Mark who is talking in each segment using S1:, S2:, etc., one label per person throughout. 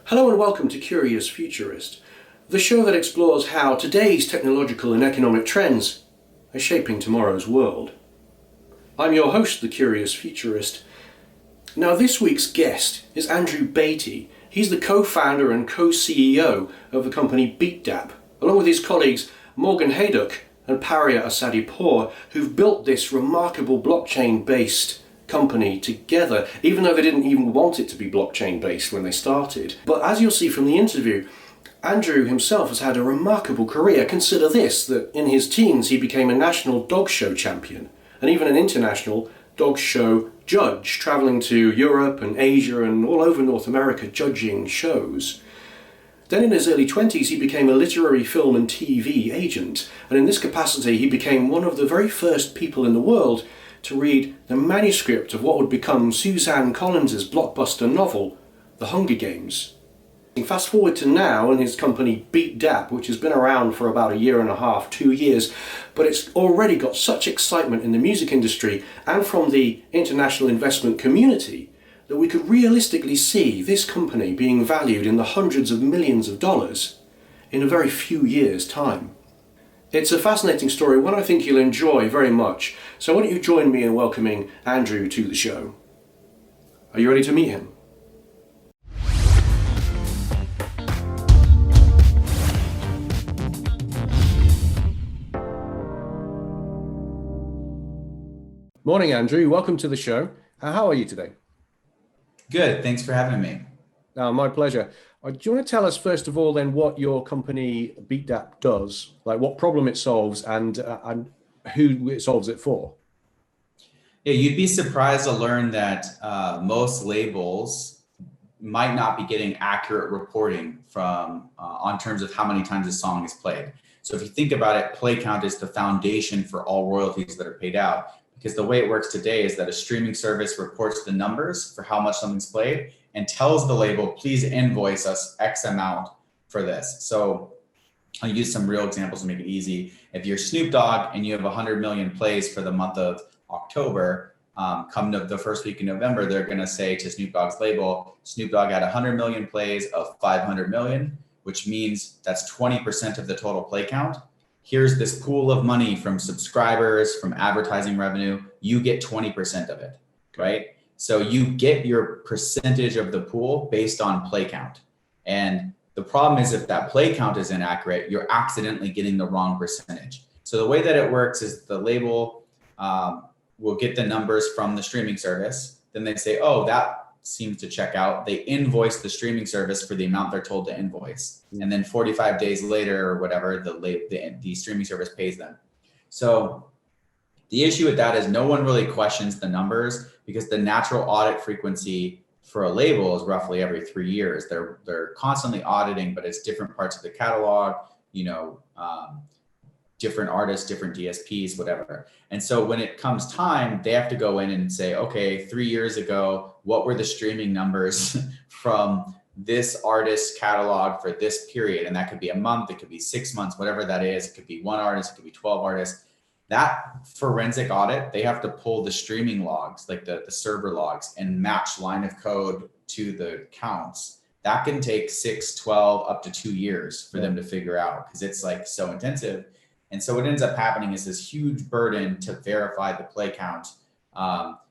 S1: Hello and welcome to Curious Futurist, the show that explores how today's technological and economic trends are shaping tomorrow's world. I'm your host, the Curious Futurist. Now, this week's guest is Andrew Batey. He's the co-founder and co-CEO of the company Beatdapp, along with his colleagues Morgan Hayduk and Pouria Assadipour, who've built this remarkable blockchain-based company together, even though they didn't even want it to be blockchain-based when they started. But as you'll see from the interview, Andrew himself has had a remarkable career. Consider this, that in his teens he became a national dog show champion and even an international dog show judge, travelling to Europe and Asia and all over North America judging shows. Then in his early 20s he became a literary film and TV agent, and in this capacity he became one of the very first people in the world to read the manuscript of what would become Suzanne Collins's blockbuster novel, The Hunger Games. Fast forward to now and his company Beatdapp, which has been around for about a year and a half, 2 years, but it's already got such excitement in the music industry and from the international investment community that we could realistically see this company being valued in the hundreds of millions of dollars in a very few years' time. It's a fascinating story, one I think you'll enjoy very much. So why don't you join me in welcoming Andrew to the show? Are you ready to meet him? Morning, Andrew. Welcome to the show. How are you today?
S2: Good. Thanks for having me.
S1: My pleasure. Do you want to tell us, first of all, then, what your company Beatdapp does, like what problem it solves and who it solves it for?
S2: Yeah, you'd be surprised to learn that most labels might not be getting accurate reporting from on terms of how many times a song is played. So if you think about it, play count is the foundation for all royalties that are paid out, because the way it works today is that a streaming service reports the numbers for how much something's played and tells the label, please invoice us X amount for this. So I'll use some real examples to make it easy. If you're Snoop Dogg and you have 100 million plays for the month of October, come to the first week in November, they're gonna say to Snoop Dogg's label, Snoop Dogg had 100 million plays of 500 million, which means that's 20% of the total play count. Here's this pool of money from subscribers, from advertising revenue, you get 20% of it, right? So you get your percentage of the pool based on play count. And the problem is if that play count is inaccurate, you're accidentally getting the wrong percentage. So the way that it works is the label will get the numbers from the streaming service. Then they say, oh, that seems to check out. They invoice the streaming service for the amount they're told to invoice. And then 45 days later or whatever, the streaming service pays them. So the issue with that is no one really questions the numbers because the natural audit frequency for a label is roughly every 3 years. They're constantly auditing, but it's different parts of the catalog, different artists, different DSPs, whatever. And so when it comes time, they have to go in and say, okay, 3 years ago, what were the streaming numbers from this artist's catalog for this period? And that could be a month, it could be 6 months, whatever that is. It could be one artist, it could be 12 artists. That forensic audit, they have to pull the streaming logs, like the server logs, and match line of code to the counts. That can take 6, 12, up to 2 years for them to figure out because it's like so intensive. And so what ends up happening is this huge burden to verify the play count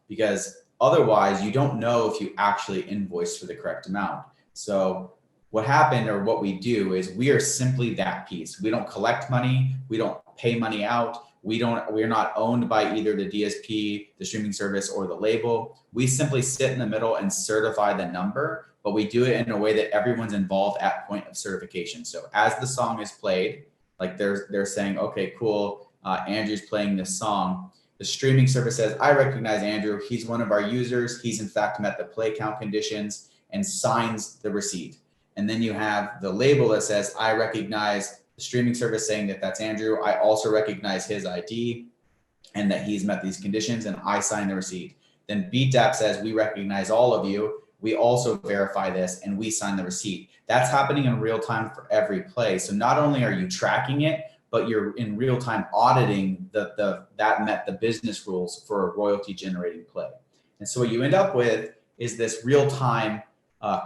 S2: because otherwise you don't know if you actually invoiced for the correct amount. So what happened or what we do is we are simply that piece. We don't collect money. We don't pay money out. We're not owned by either the DSP, the streaming service, or the label. We simply sit in the middle and certify the number, but we do it in a way that everyone's involved at point of certification. So as the song is played, like they're saying, okay, cool, Andrew's playing this song. The streaming service says, I recognize Andrew. He's one of our users. He's in fact met the play count conditions and signs the receipt. And then you have the label that says, I recognize the streaming service saying that that's Andrew. I also recognize his ID and that he's met these conditions and I sign the receipt. Then Beatdapp says, we recognize all of you. We also verify this and we sign the receipt. That's happening in real time for every play. So not only are you tracking it, but you're in real time auditing that met the business rules for a royalty generating play. And so what you end up with is this real time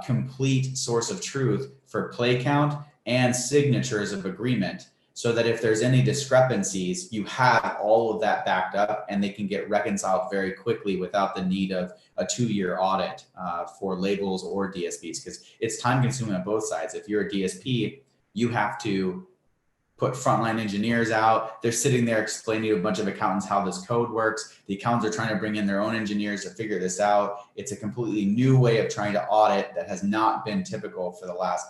S2: complete source of truth for play count and signatures of agreement, so that if there's any discrepancies, you have all of that backed up and they can get reconciled very quickly without the need of a 2-year audit for labels or DSPs, because it's time consuming on both sides. If you're a DSP, you have to put frontline engineers out. They're sitting there explaining to a bunch of accountants how this code works. The accountants are trying to bring in their own engineers to figure this out. It's a completely new way of trying to audit that has not been typical for the last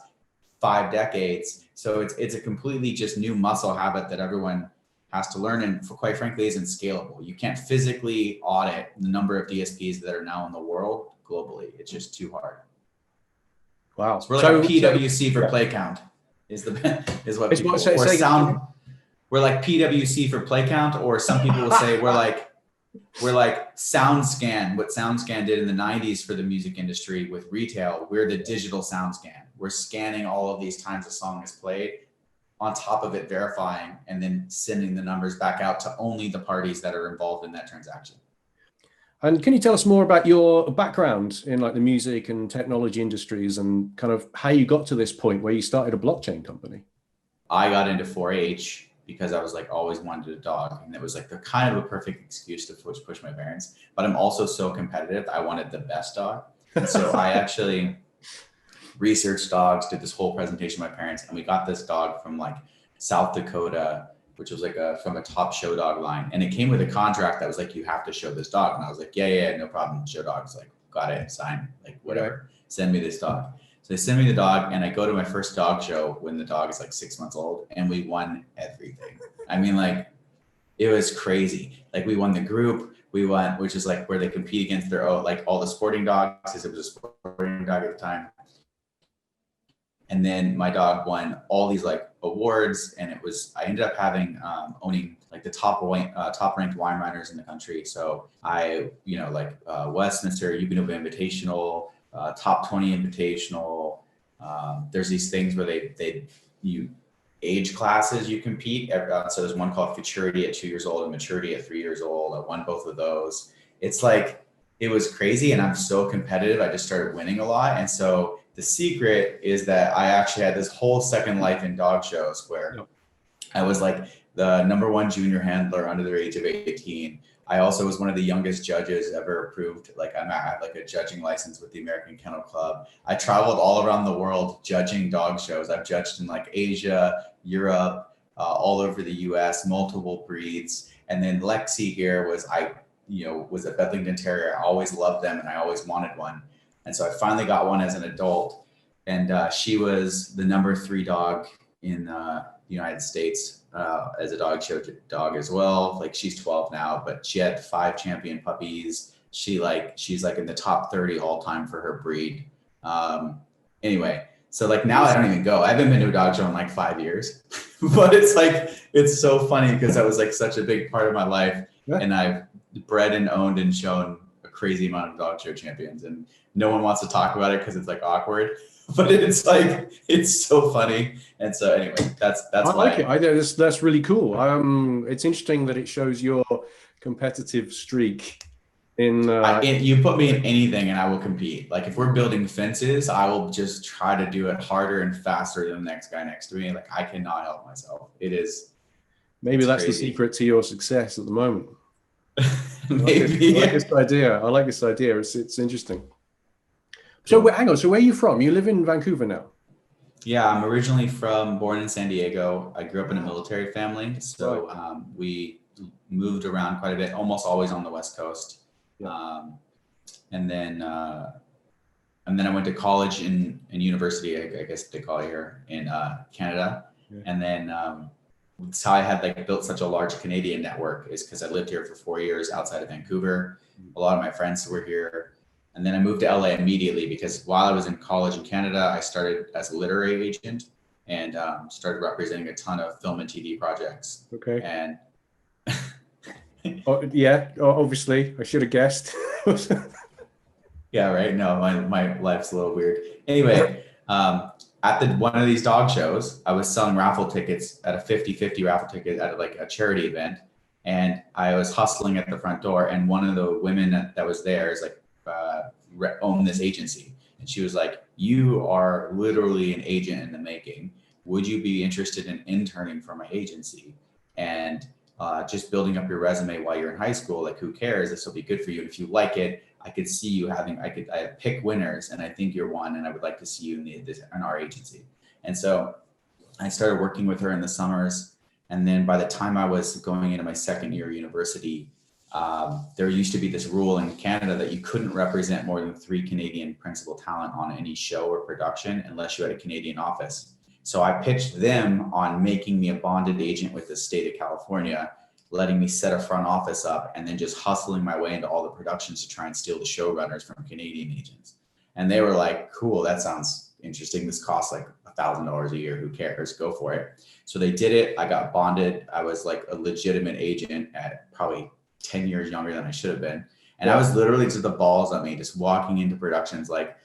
S2: 5 decades. So it's a completely just new muscle habit that everyone has to learn, and quite frankly isn't scalable. You can't physically audit the number of DSPs that are now in the world globally. It's just too hard.
S1: Wow.
S2: So we're like a PWC for play count is what people say. Or sound. We're like PWC for play count, or some people will say we're like SoundScan, what SoundScan did in the 90s for the music industry with retail. We're the digital SoundScan. We're scanning all of these times a song is played, on top of it verifying, and then sending the numbers back out to only the parties that are involved in that transaction.
S1: And can you tell us more about your background in like the music and technology industries, and kind of how you got to this point where you started a blockchain company?
S2: I got into 4-H because I was like always wanted a dog, and it was like the kind of a perfect excuse to push my parents. But I'm also so competitive. I wanted the best dog, and so I actually researched dogs, did this whole presentation to my parents, and we got this dog from like South Dakota, which was like from a top show dog line, and it came with a contract that was like, you have to show this dog. And I was like, yeah, no problem. Show dogs, like, got it, sign, like whatever, send me this dog. So they send me the dog, and I go to my first dog show when the dog is like 6 months old, and we won everything. I mean, like, it was crazy. Like, we won the group, we won, which is like where they compete against their own, like all the sporting dogs, because it was a sporting dog at the time. And then my dog won all these like awards, and I ended up having owning like the top ranked wine runners in the country. So I, Westminster, Yukonova Invitational, top 20 Invitational. There's these things where you age classes you compete. So there's one called Futurity at 2 years old and Maturity at 3 years old. I won both of those. It's like, it was crazy, and I'm so competitive. I just started winning a lot, and so. The secret is that I actually had this whole second life in dog shows where I was like the #1 junior handler under the age of 18. I also was one of the youngest judges ever approved. Like, I had like a judging license with the American Kennel Club. I traveled all around the world judging dog shows. I've judged in like Asia, Europe, all over the US, multiple breeds. And then Lexi here was a Bedlington Terrier. I always loved them, and I always wanted one. And so I finally got one as an adult, and she was the #3 dog in the United States as a dog show dog as well. Like, she's 12 now, but she had 5 champion puppies. She's like in the top 30 all time for her breed. Anyway, so like now I don't even go. I haven't been to a dog show in like 5 years, but it's so funny because that was like such a big part of my life, and I've bred and owned and shown a crazy amount of dog show champions, and no one wants to talk about it because it's like awkward, but it's like, it's so funny. And so anyway, that's
S1: I
S2: why
S1: like it. That's really cool. It's interesting that it shows your competitive streak
S2: you put me in anything and I will compete. Like, if we're building fences, I will just try to do it harder and faster than the next guy next to me. Like, I cannot help myself.
S1: Maybe that's crazy. The secret to your success at the moment.
S2: Maybe.
S1: I like this idea. It's interesting. So hang on. So where are you from? You live in Vancouver now?
S2: Yeah, I'm originally born in San Diego. I grew up in a military family, so we moved around quite a bit, almost always on the West Coast. Yeah. And then I went to college and university, I guess they call it here in Canada. Yeah. And then that's how I had like built such a large Canadian network, is because I lived here for 4 years outside of Vancouver. A lot of my friends were here. And then I moved to LA immediately because while I was in college in Canada, I started as a literary agent and started representing a ton of film and TV projects.
S1: Okay.
S2: And
S1: obviously, I should have guessed.
S2: Yeah, right. No, my life's a little weird. Anyway, at one of these dog shows, I was selling raffle tickets at a 50-50 raffle ticket at like a charity event. And I was hustling at the front door, and one of the women that was there is like, own this agency. And she was like, you are literally an agent in the making. Would you be interested in interning for my agency and just building up your resume while you're in high school? Like, who cares? This will be good for you. And if you like it, I could see you having, I pick winners, and I think you're one, and I would like to see you in our agency. And so I started working with her in the summers. And then by the time I was going into my second year of university, there used to be this rule in Canada that you couldn't represent more than 3 Canadian principal talent on any show or production unless you had a Canadian office. So I pitched them on making me a bonded agent with the state of California, letting me set a front office up, and then just hustling my way into all the productions to try and steal the showrunners from Canadian agents. And they were like, cool, that sounds interesting. This costs like $1,000 a year. Who cares? Go for it. So they did it. I got bonded. I was like a legitimate agent at probably 10 years younger than I should have been. And I was literally just the balls on me, just walking into productions, like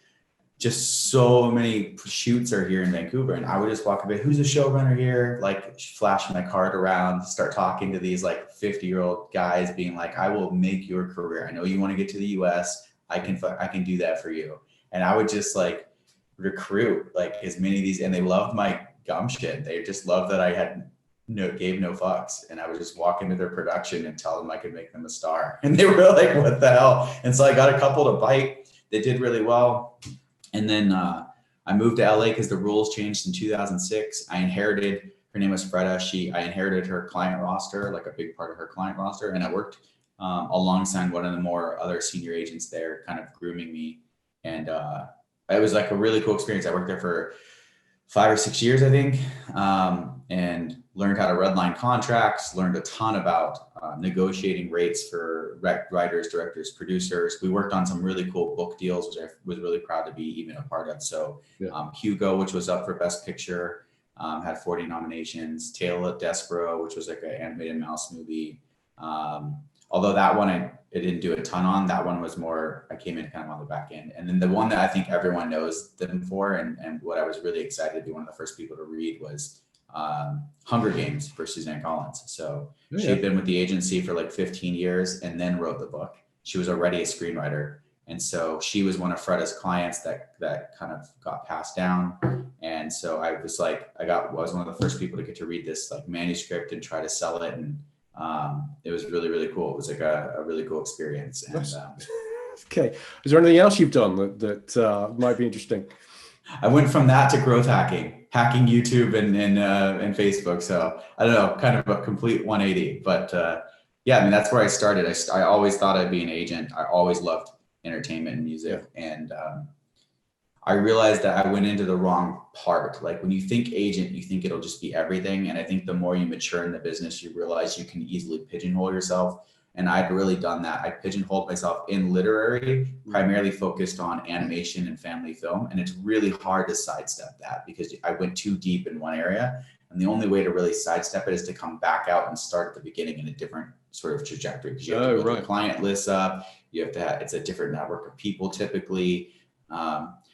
S2: just so many shoots are here in Vancouver. And I would just walk a bit, who's a showrunner here? Like flash my card around, start talking to these like 50-year-old guys being like, I will make your career. I know you want to get to the US. I can do that for you. And I would just like recruit like as many of these, and they loved my gumption. They just loved that I gave no fucks, and I would just walk into their production and tell them I could make them a star. And they were like, what the hell? And so I got a couple to bite. They did really well. And then I moved to LA because the rules changed in 2006. I inherited, her name was Freda. I inherited her client roster, like a big part of her client roster. And I worked alongside one of the more other senior agents there, kind of grooming me. And it was like a really cool experience. I worked there for 5 or 6 years, I think, and learned how to redline contracts, learned a ton about negotiating rates for writers, directors, producers. We worked on some really cool book deals, which I was really proud to be even a part of. So Hugo, which was up for Best Picture, had 40 nominations. Tale of Despero, which was like an animated mouse movie. Although that one I didn't do a ton on. That one was more, I came in kind of on the back end. And then the one that I think everyone knows them for, and what I was really excited to be one of the first people to read was Hunger Games for Suzanne Collins. So she'd been with the agency for like 15 years and then wrote the book. She was already a screenwriter. And so she was one of Freda's clients that kind of got passed down. And so I was like, I was one of the first people to get to read this like manuscript and try to sell it. And it was really, really cool. It was like a really cool experience. And
S1: okay. Is there anything else you've done that might be interesting?
S2: I went from that to growth hacking YouTube and Facebook. So I don't know, kind of a complete 180. But yeah, I mean, that's where I started. I always thought I'd be an agent. I always loved entertainment and music. And I realized that I went into the wrong part. Like when you think agent, you think it'll just be everything. And I think the more you mature in the business, you realize you can easily pigeonhole yourself. And I'd really done that. I pigeonholed myself in literary, primarily focused on animation and family film. And it's really hard to sidestep that because I went too deep in one area. And the only way to really sidestep it is to come back out and start at the beginning in a different sort of trajectory. Because you have to build your client lists up. You have to have, it's a different network of people typically.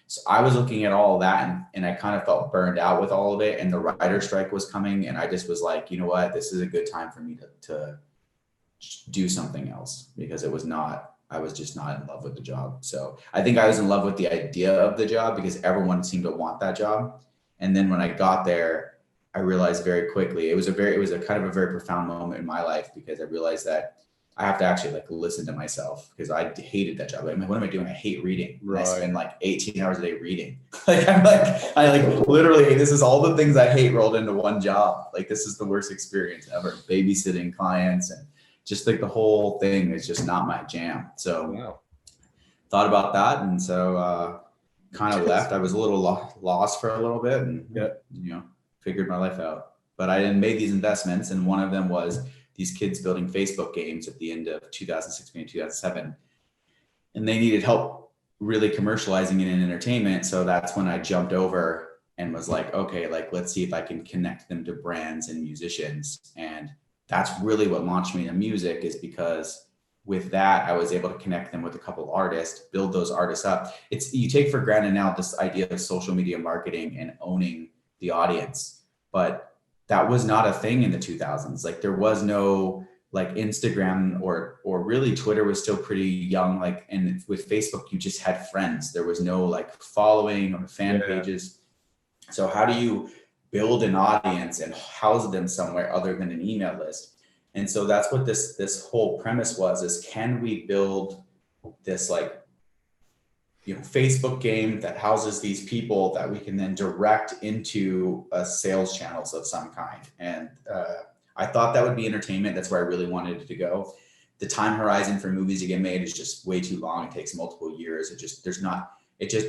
S2: So I was looking at all of that and I kind of felt burned out with all of it. And the writer strike was coming. And I just was like, you know what, this is a good time for me to do something else, because I was just not in love with the job. So I think I was in love with the idea of the job because everyone seemed to want that job. And then when I got there, I realized very quickly, it was a kind of a very profound moment in my life, because I realized that I have to actually like listen to myself, because I hated that job. Like, what am I doing? I hate reading. Right. I spend like 18 hours a day reading. I literally, this is all the things I hate rolled into one job. Like, this is the worst experience ever. Babysitting clients and just like the whole thing is just not my jam. So thought about that. And so kind of left. I was a little lost for a little bit and, figured my life out. But I made these investments. And one of them was these kids building Facebook games at the end of 2016 and 2007. And they needed help really commercializing it in entertainment. So that's when I jumped over and was like, okay, like, let's see if I can connect them to brands and musicians. And that's really what launched me to music, is because with that, I was able to connect them with a couple artists, build those artists up. You take for granted now this idea of social media marketing and owning the audience, but that was not a thing in the 2000s. Like, there was no like Instagram or really Twitter was still pretty young. Like, and with Facebook, you just had friends. There was no like following or fan pages. So how do you build an audience and house them somewhere other than an email list? And so that's what this whole premise was, is can we build this like, Facebook game that houses these people that we can then direct into sales channels of some kind. And I thought that would be entertainment. That's where I really wanted it to go. The time horizon for movies to get made is just way too long. It takes multiple years. It just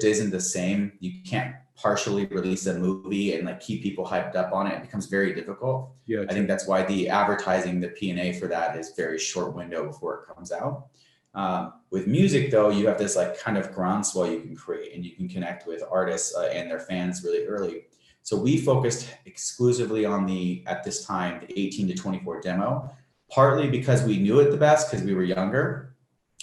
S2: isn't the same. You can't partially release a movie and like keep people hyped up on it. It becomes very difficult.
S1: Yeah,
S2: I think that's why the advertising, the P&A for that is very short window before it comes out. With music though, you have this like kind of groundswell you can create, and you can connect with artists and their fans really early. So we focused exclusively on at this time, the 18 to 24 demo, partly because we knew it the best because we were younger,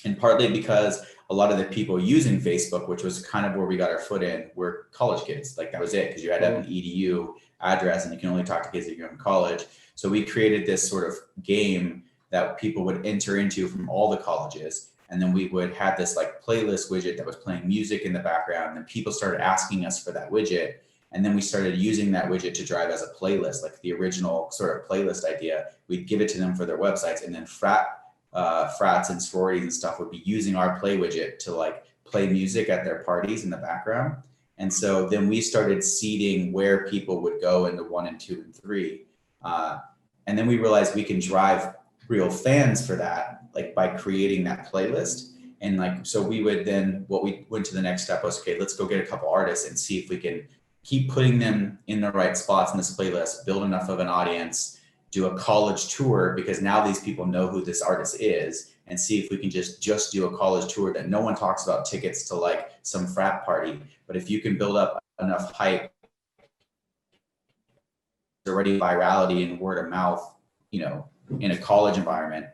S2: and partly because a lot of the people using Facebook, which was kind of where we got our foot in, were college kids. Like that was it, because you had to have an EDU address and you can only talk to kids that you're in college. So we created this sort of game that people would enter into from all the colleges. And then we would have this like playlist widget that was playing music in the background. And people started asking us for that widget. And then we started using that widget to drive as a playlist, like the original sort of playlist idea. We'd give it to them for their websites, and then frats and sororities and stuff would be using our play widget to like play music at their parties in the background. And so then we started seeding where people would go into 1 and 2 and 3. And then we realized we can drive real fans for that, like by creating that playlist. And like, so we would then, what we went to the next step was, okay, let's go get a couple artists and see if we can keep putting them in the right spots in this playlist, build enough of an audience, do a college tour, because now these people know who this artist is, and see if we can just do a college tour that no one talks about tickets to like some frat party. But if you can build up enough hype, already virality and word of mouth, in a college environment,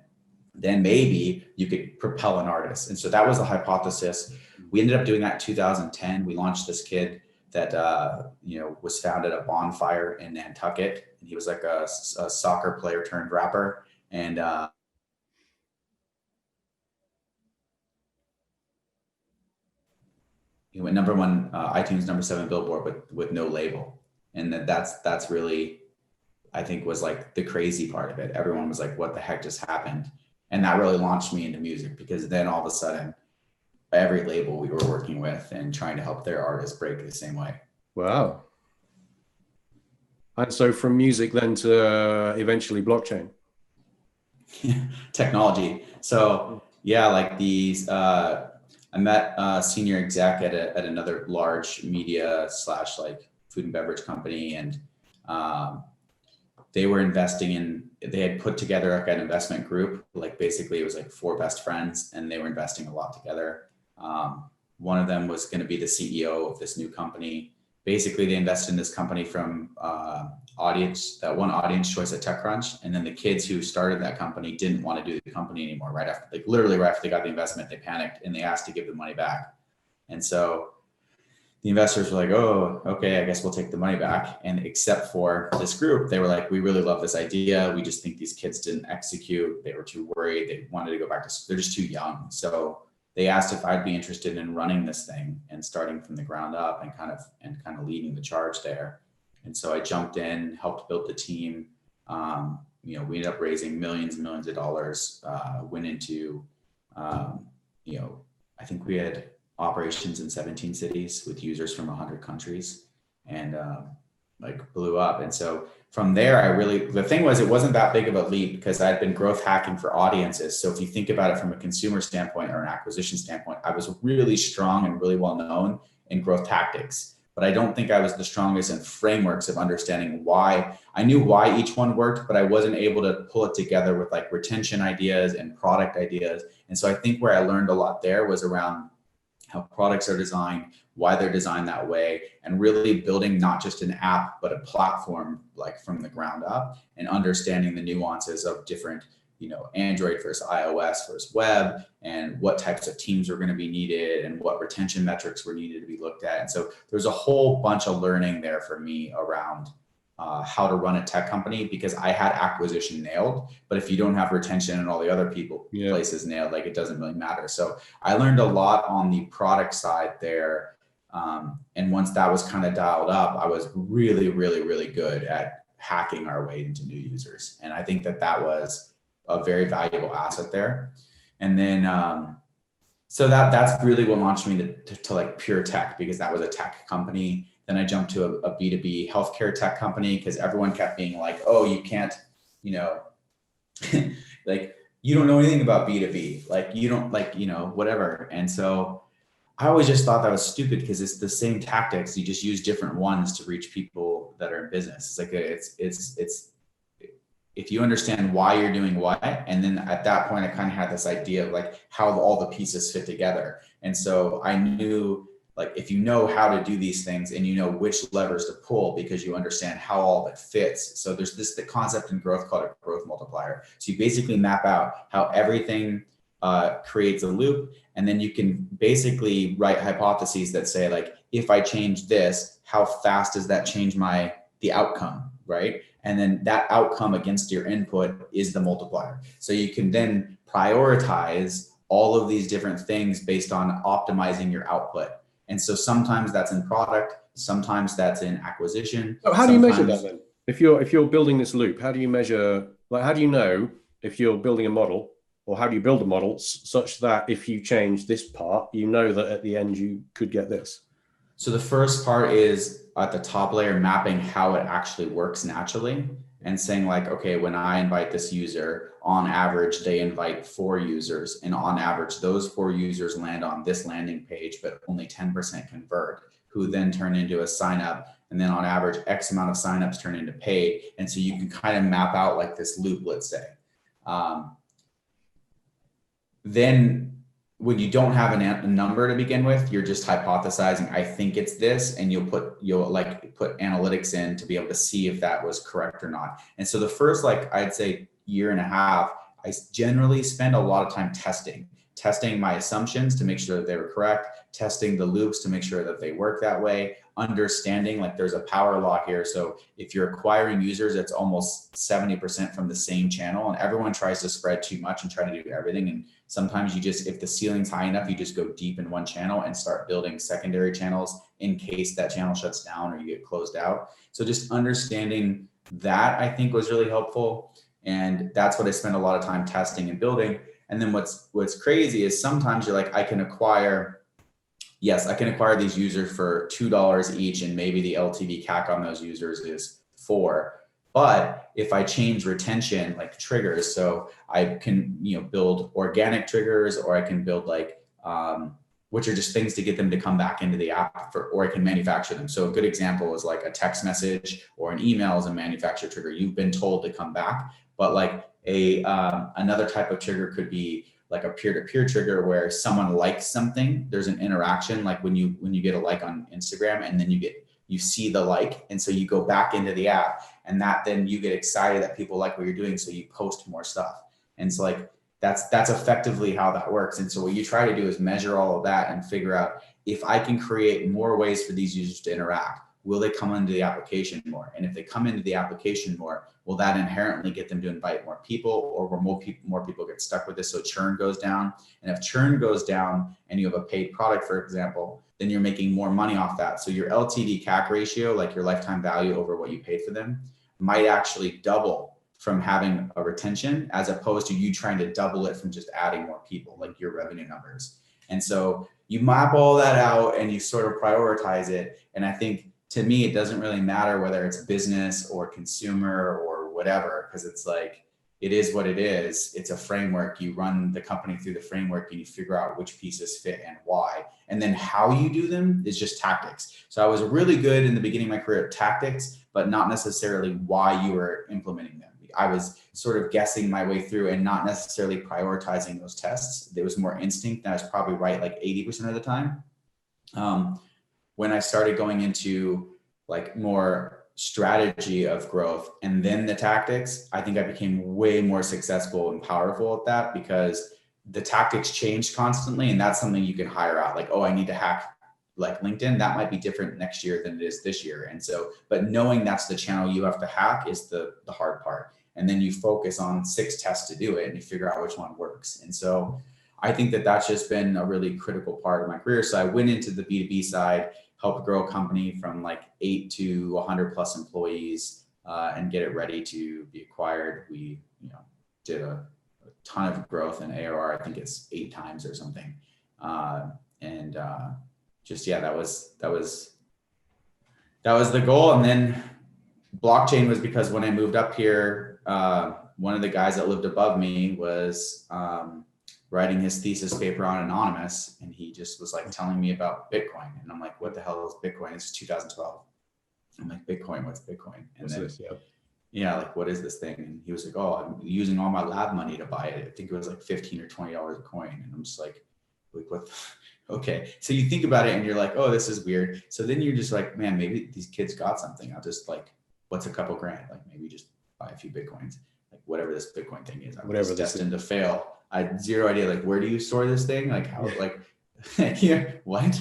S2: then maybe you could propel an artist. And so that was the hypothesis. We ended up doing that in 2010. We launched this kid that, was found at a bonfire in Nantucket. And he was like a soccer player turned rapper. And he went #1 iTunes, #7 Billboard with no label. And that's really, I think, was like the crazy part of it. Everyone was like, what the heck just happened? And that really launched me into music, because then all of a sudden, every label we were working with and trying to help their artists break the same way.
S1: Wow. And so from music then to eventually blockchain.
S2: Technology. So yeah, like these, I met a senior exec at another large media / like food and beverage company. And they were they had put together like an investment group. Like basically it was like 4 best friends, and they were investing a lot together. One of them was going to be the CEO of this new company. Basically they invested in this company from that won audience choice at TechCrunch. And then the kids who started that company didn't want to do the company anymore. Literally right after they got the investment, they panicked and they asked to give the money back. And so the investors were like, oh, okay, I guess we'll take the money back. And except for this group, they were like, we really love this idea. We just think these kids didn't execute. They were too worried. They wanted to go back to, they're just too young. So they asked if I'd be interested in running this thing and starting from the ground up and kind of leading the charge there. And so I jumped in, helped build the team. We ended up raising millions and millions of dollars, went into, I think we had operations in 17 cities with users from 100 countries, and blew up. And so from there, the thing was, it wasn't that big of a leap because I'd been growth hacking for audiences. So if you think about it from a consumer standpoint or an acquisition standpoint, I was really strong and really well known in growth tactics, but I don't think I was the strongest in frameworks of understanding why. I knew why each one worked, but I wasn't able to pull it together with like retention ideas and product ideas. And so I think where I learned a lot there was around how products are designed, why they're designed that way, and really building not just an app, but a platform like from the ground up, and understanding the nuances of different, Android versus iOS versus web, and what types of teams were going to be needed and what retention metrics were needed to be looked at. And so there's a whole bunch of learning there for me around how to run a tech company, because I had acquisition nailed, but if you don't have retention and all the other places nailed, like it doesn't really matter. So I learned a lot on the product side there. And once that was kind of dialed up, I was really, really, really good at hacking our way into new users. And I think that was a very valuable asset there. And then, so that's really what launched me to like pure tech, because that was a tech company. Then I jumped to a B2B healthcare tech company, because everyone kept being like, oh, you can't, like, you don't know anything about B2B. Like, you don't whatever. And so I always just thought that was stupid, because it's the same tactics. You just use different ones to reach people that are in business. It's like, it's if you understand why you're doing what, and then at that point, I kind of had this idea of like how all the pieces fit together. And so I knew, like, if you know how to do these things and you know which levers to pull, because you understand how all of it fits. So there's the concept in growth called a growth multiplier. So you basically map out how everything creates a loop, and then you can basically write hypotheses that say, like, if I change this, how fast does that change the outcome, right? And then that outcome against your input is the multiplier. So you can then prioritize all of these different things based on optimizing your output. And so sometimes that's in product, sometimes that's in acquisition.
S1: So how do you measure that then? If you're building this loop, how do you measure, like, how do you know if you're building a model, or how do you build a model such that if you change this part, you know that at the end you could get this?
S2: So the first part is at the top layer, mapping how it actually works naturally, and saying like, okay, when I invite this user, on average, they invite 4 users, and on average, those 4 users land on this landing page, but only 10% convert, who then turn into a sign up. And then on average, X amount of signups turn into paid. And so you can kind of map out like this loop, let's say. Then when you don't have a number to begin with, you're just hypothesizing, I think it's this, and you'll put analytics in to be able to see if that was correct or not. And so the first, like, I'd say year and a half, I generally spend a lot of time testing my assumptions to make sure that they were correct, testing the loops to make sure that they work that way, understanding like there's a power law here. So if you're acquiring users, it's almost 70% from the same channel, and everyone tries to spread too much and try to do everything. And sometimes you just, if the ceiling's high enough, you just go deep in one channel and start building secondary channels in case that channel shuts down or you get closed out. So just understanding that, I think, was really helpful. And that's what I spent a lot of time testing and building. And then what's crazy is sometimes you're like, I can acquire these users for $2 each, and maybe the LTV CAC on those users is 4. But if I change retention, like triggers, so I can, build organic triggers, or I can build like, which are just things to get them to come back into the app, or I can manufacture them. So a good example is like a text message or an email is a manufactured trigger. You've been told to come back, but like another type of trigger could be like a peer-to-peer trigger where someone likes something. There's an interaction, like when you get a like on Instagram, and then you see the like, and so you go back into the app, and that then you get excited that people like what you're doing, so you post more stuff. And so like that's effectively how that works. And so what you try to do is measure all of that and figure out, if I can create more ways for these users to interact, will they come into the application more? And if they come into the application more, will that inherently get them to invite more people, or will more people get stuck with this, so churn goes down? And if churn goes down and you have a paid product, for example, then you're making more money off that. So your LTV CAC ratio, like your lifetime value over what you paid for them, might actually double from having a retention, as opposed to you trying to double it from just adding more people, like your revenue numbers. And so you map all that out and you sort of prioritize it. And I think, to me, it doesn't really matter whether it's business or consumer or whatever, because it's like, it is what it is. It's a framework. You run the company through the framework and you figure out which pieces fit and why. And then how you do them is just tactics. So I was really good in the beginning of my career at tactics, but not necessarily why you were implementing them. I was sort of guessing my way through and not necessarily prioritizing those tests. There was more instinct, and I was probably right like 80% of the time. When I started going into like more strategy of growth and then the tactics, I think I became way more successful and powerful at that, because the tactics changed constantly. And that's something you can hire out. Like, oh, I need to hack like LinkedIn, that might be different next year than it is this year. And so, but knowing that's the channel you have to hack is the hard part. And then you focus on 6 tests to do it and you figure out which one works. And so I think that that's just been a really critical part of my career. So I went into the B2B side, helped grow a company from like 8 to 100 plus employees, and get it ready to be acquired. We, did a ton of growth in ARR. I think it's 8 times or something. That was the goal. And then blockchain was because when I moved up here, one of the guys that lived above me was writing his thesis paper on Anonymous, and he just was like telling me about Bitcoin, and I'm like, what the hell is Bitcoin? It's 2012. I'm like, Bitcoin, what's Bitcoin? And
S1: what's
S2: then,
S1: this?
S2: yeah, like, what is this thing? And he was like, oh, I'm using all my lab money to buy it. I think it was like $15 or $20 a coin. And I'm just like what? Okay. So you think about it and you're like, oh, this is weird. So then you're just like, man, maybe these kids got something. I'll just like, what's a couple grand? Like maybe just buy a few Bitcoins, like whatever this Bitcoin thing is. I'm just destined to fail. I had zero idea. Like, where do you store this thing? Like how, like, yeah, what?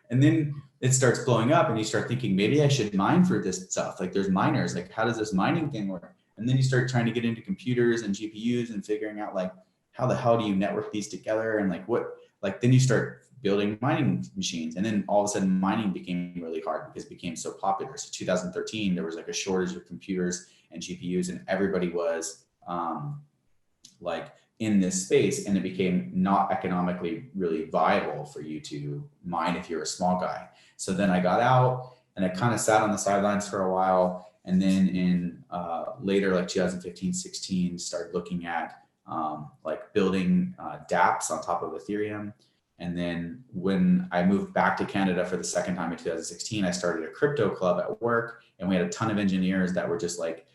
S2: And then it starts blowing up and you start thinking, maybe I should mine for this stuff. Like there's miners, like how does this mining thing work? And then you start trying to get into computers and GPUs and figuring out like, how the hell do you network these together? And like what, like then you start building mining machines. And then all of a sudden mining became really hard because it became so popular. So 2013, there was like a shortage of computers and GPUs and everybody was like in this space, and it became not economically really viable for you to mine if you're a small guy. So then I got out and I kind of sat on the sidelines for a while. And then in later, like 2015, 16, started looking at like building dApps on top of Ethereum. And then when I moved back to Canada for the second time in 2016, I started a crypto club at work, and we had a ton of engineers that were just like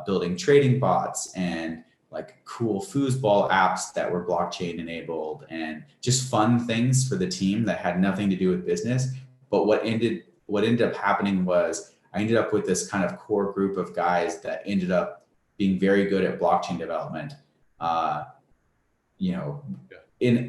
S2: building trading bots and like cool foosball apps that were blockchain enabled and just fun things for the team that had nothing to do with business. But what ended up happening was I ended up with this kind of core group of guys that ended up being very good at blockchain development,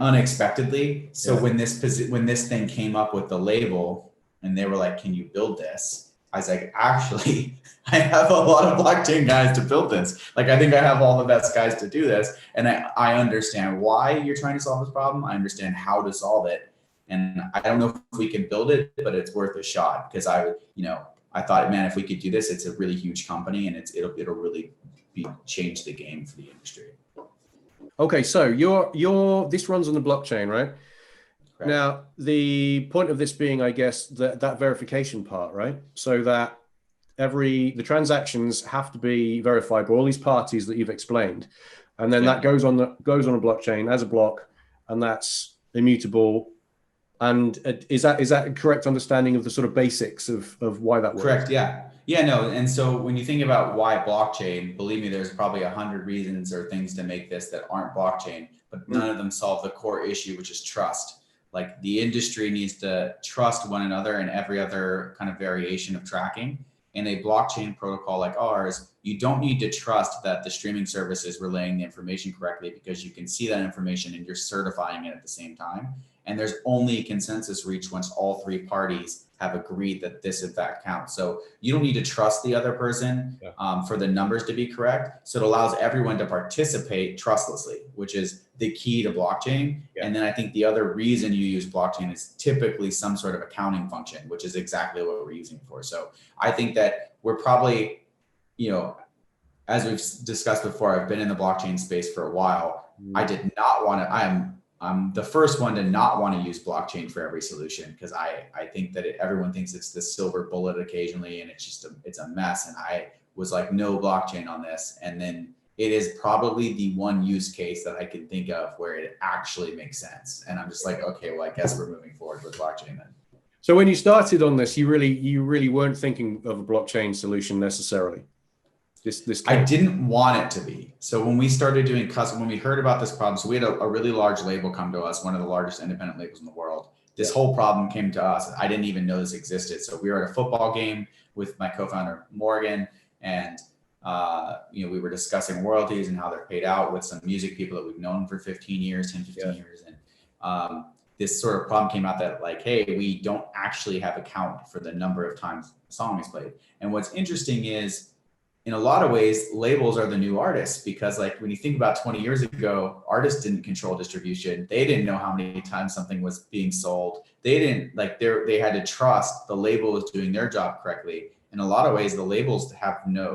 S2: unexpectedly. So when this thing came up with the label and they were like, can you build this? I was like, actually, I have a lot of blockchain guys to build this. Like, I think I have all the best guys to do this. And I understand why you're trying to solve this problem. I understand how to solve it. And I don't know if we can build it, but it's worth a shot because I thought, man, if we could do this, it's a really huge company and it'll really change the game for the industry.
S1: Okay, so this runs on the blockchain, right? Correct. Now, the point of this being, I guess, that verification part, right? So that the transactions have to be verified by all these parties that you've explained, and then that goes on a blockchain as a block, and that's immutable. And is that a correct understanding of the sort of basics of why that works?
S2: Correct. Yeah. Yeah, no. And so when you think about why blockchain, believe me, there's probably 100 reasons or things to make this that aren't blockchain, but none of them solve the core issue, which is trust. Like the industry needs to trust one another and every other kind of variation of tracking. In a blockchain protocol like ours, you don't need to trust that the streaming service is relaying the information correctly because you can see that information and you're certifying it at the same time. And there's only a consensus reached once all 3 parties have agreed that this in fact counts. So you don't need to trust the other person for the numbers to be correct. So it allows everyone to participate trustlessly, which is the key to blockchain. Yeah. And then I think the other reason you use blockchain is typically some sort of accounting function, which is exactly what we're using it for. So I think that we're probably, as we've discussed before, I've been in the blockchain space for a while. I did not want to, I'm the first one to not want to use blockchain for every solution because I think that everyone thinks it's the silver bullet occasionally and it's a mess. And I was like, no blockchain on this. And then it is probably the one use case that I can think of where it actually makes sense. And I'm just like, okay, well, I guess we're moving forward with blockchain then.
S1: So when you started on this, you really weren't thinking of a blockchain solution necessarily.
S2: I didn't want it to be. So when we started doing when we heard about this problem, so we had a really large label come to us, one of the largest independent labels in the world. This whole problem came to us. I didn't even know this existed. So we were at a football game with my co-founder, Morgan, and we were discussing royalties and how they're paid out with some music people that we've known for 10, 15 years. And this sort of problem came out that like, hey, we don't actually have a count for the number of times a song is played. And what's interesting is, in a lot of ways, labels are the new artists, because like when you think about 20 years ago, artists didn't control distribution. They didn't know how many times something was being sold. They didn't like, they had to trust the label was doing their job correctly. In a lot of ways, the labels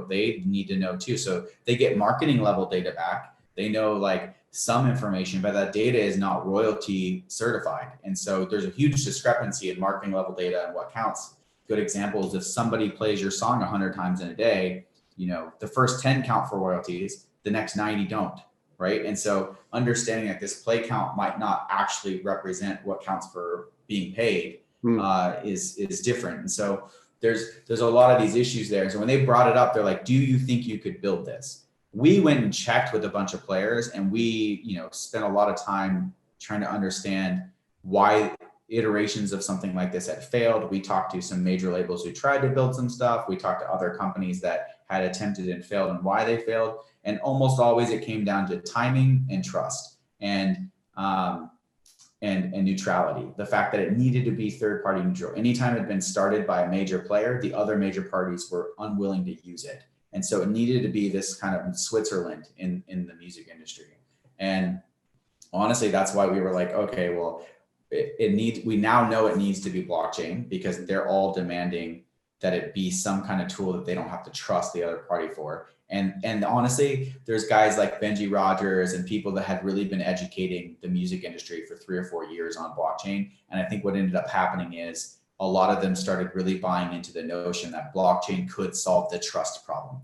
S2: they need to know too. So they get marketing level data back. They know like some information, but that data is not royalty certified. And so there's a huge discrepancy in marketing level data and what counts. Good examples, if somebody plays your song 100 times in a day, the first 10 count for royalties, the next 90 don't, right? And so understanding that this play count might not actually represent what counts for being paid is different. And so there's a lot of these issues there. So when they brought it up, they're like, do you think you could build this? We went and checked with a bunch of players, and we, spent a lot of time trying to understand why iterations of something like this had failed. We talked to some major labels who tried to build some stuff. We talked to other companies that had attempted and failed and why they failed. And almost always it came down to timing and trust and neutrality. The fact that it needed to be third-party neutral. Anytime it had been started by a major player, the other major parties were unwilling to use it. And so it needed to be this kind of Switzerland in the music industry. And honestly, that's why we were like, okay, well, we now know it needs to be blockchain, because they're all demanding that it be some kind of tool that they don't have to trust the other party for. And honestly, there's guys like Benji Rogers and people that had really been educating the music industry for 3 or 4 years on blockchain. And I think what ended up happening is a lot of them started really buying into the notion that blockchain could solve the trust problem.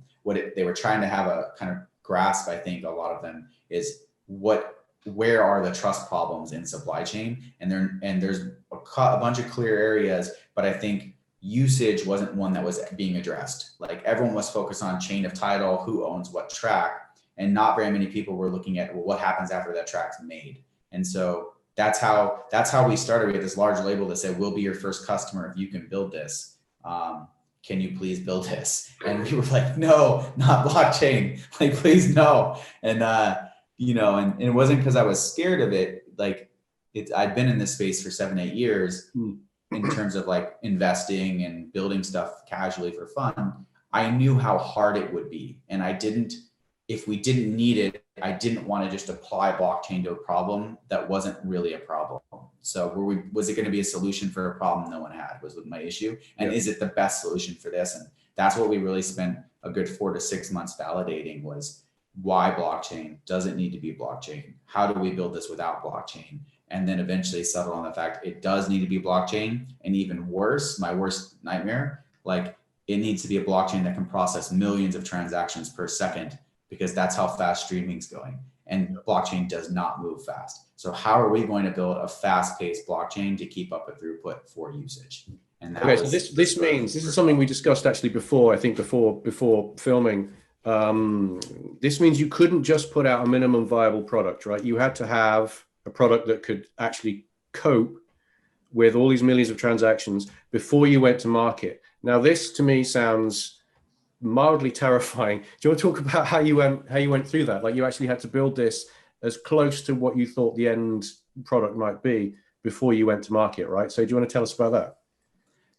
S2: They were trying to have a kind of grasp, I think a lot of them, is where are the trust problems in supply chain? And there's a bunch of clear areas, but I think usage wasn't one that was being addressed. Like everyone was focused on chain of title, who owns what track, and not very many people were looking at, well, what happens after that track's made. And so that's how we started. We had this large label that said, we'll be your first customer if you can build this. Can you please build this? And we were like, no, not blockchain. Like, please no. And and it wasn't because I was scared of it. Like I'd been in this space for 7-8 years in terms of like investing and building stuff casually for fun. I knew how hard it would be. And if we didn't need it, I didn't want to just apply blockchain to a problem that wasn't really a problem. So was it going to be a solution for a problem no one had, was my issue. And is it the best solution for this? And that's what we really spent a good 4 to 6 months validating, was why blockchain? Does it need to be blockchain? How do we build this without blockchain? And then eventually settle on the fact it does need to be blockchain. And even worse, my worst nightmare, like it needs to be a blockchain that can process millions of transactions per second, because that's how fast streaming's going. And blockchain does not move fast. So how are we going to build a fast-paced blockchain to keep up with throughput for usage? And that
S1: so this means, this is something we discussed actually before, I think before filming. This means you couldn't just put out a minimum viable product, right? You had to have a product that could actually cope with all these millions of transactions before you went to market. Now, this to me sounds mildly terrifying. Do you want to talk about how you went through that? Like you actually had to build this as close to what you thought the end product might be before you went to market, right? So do you want to tell us about that?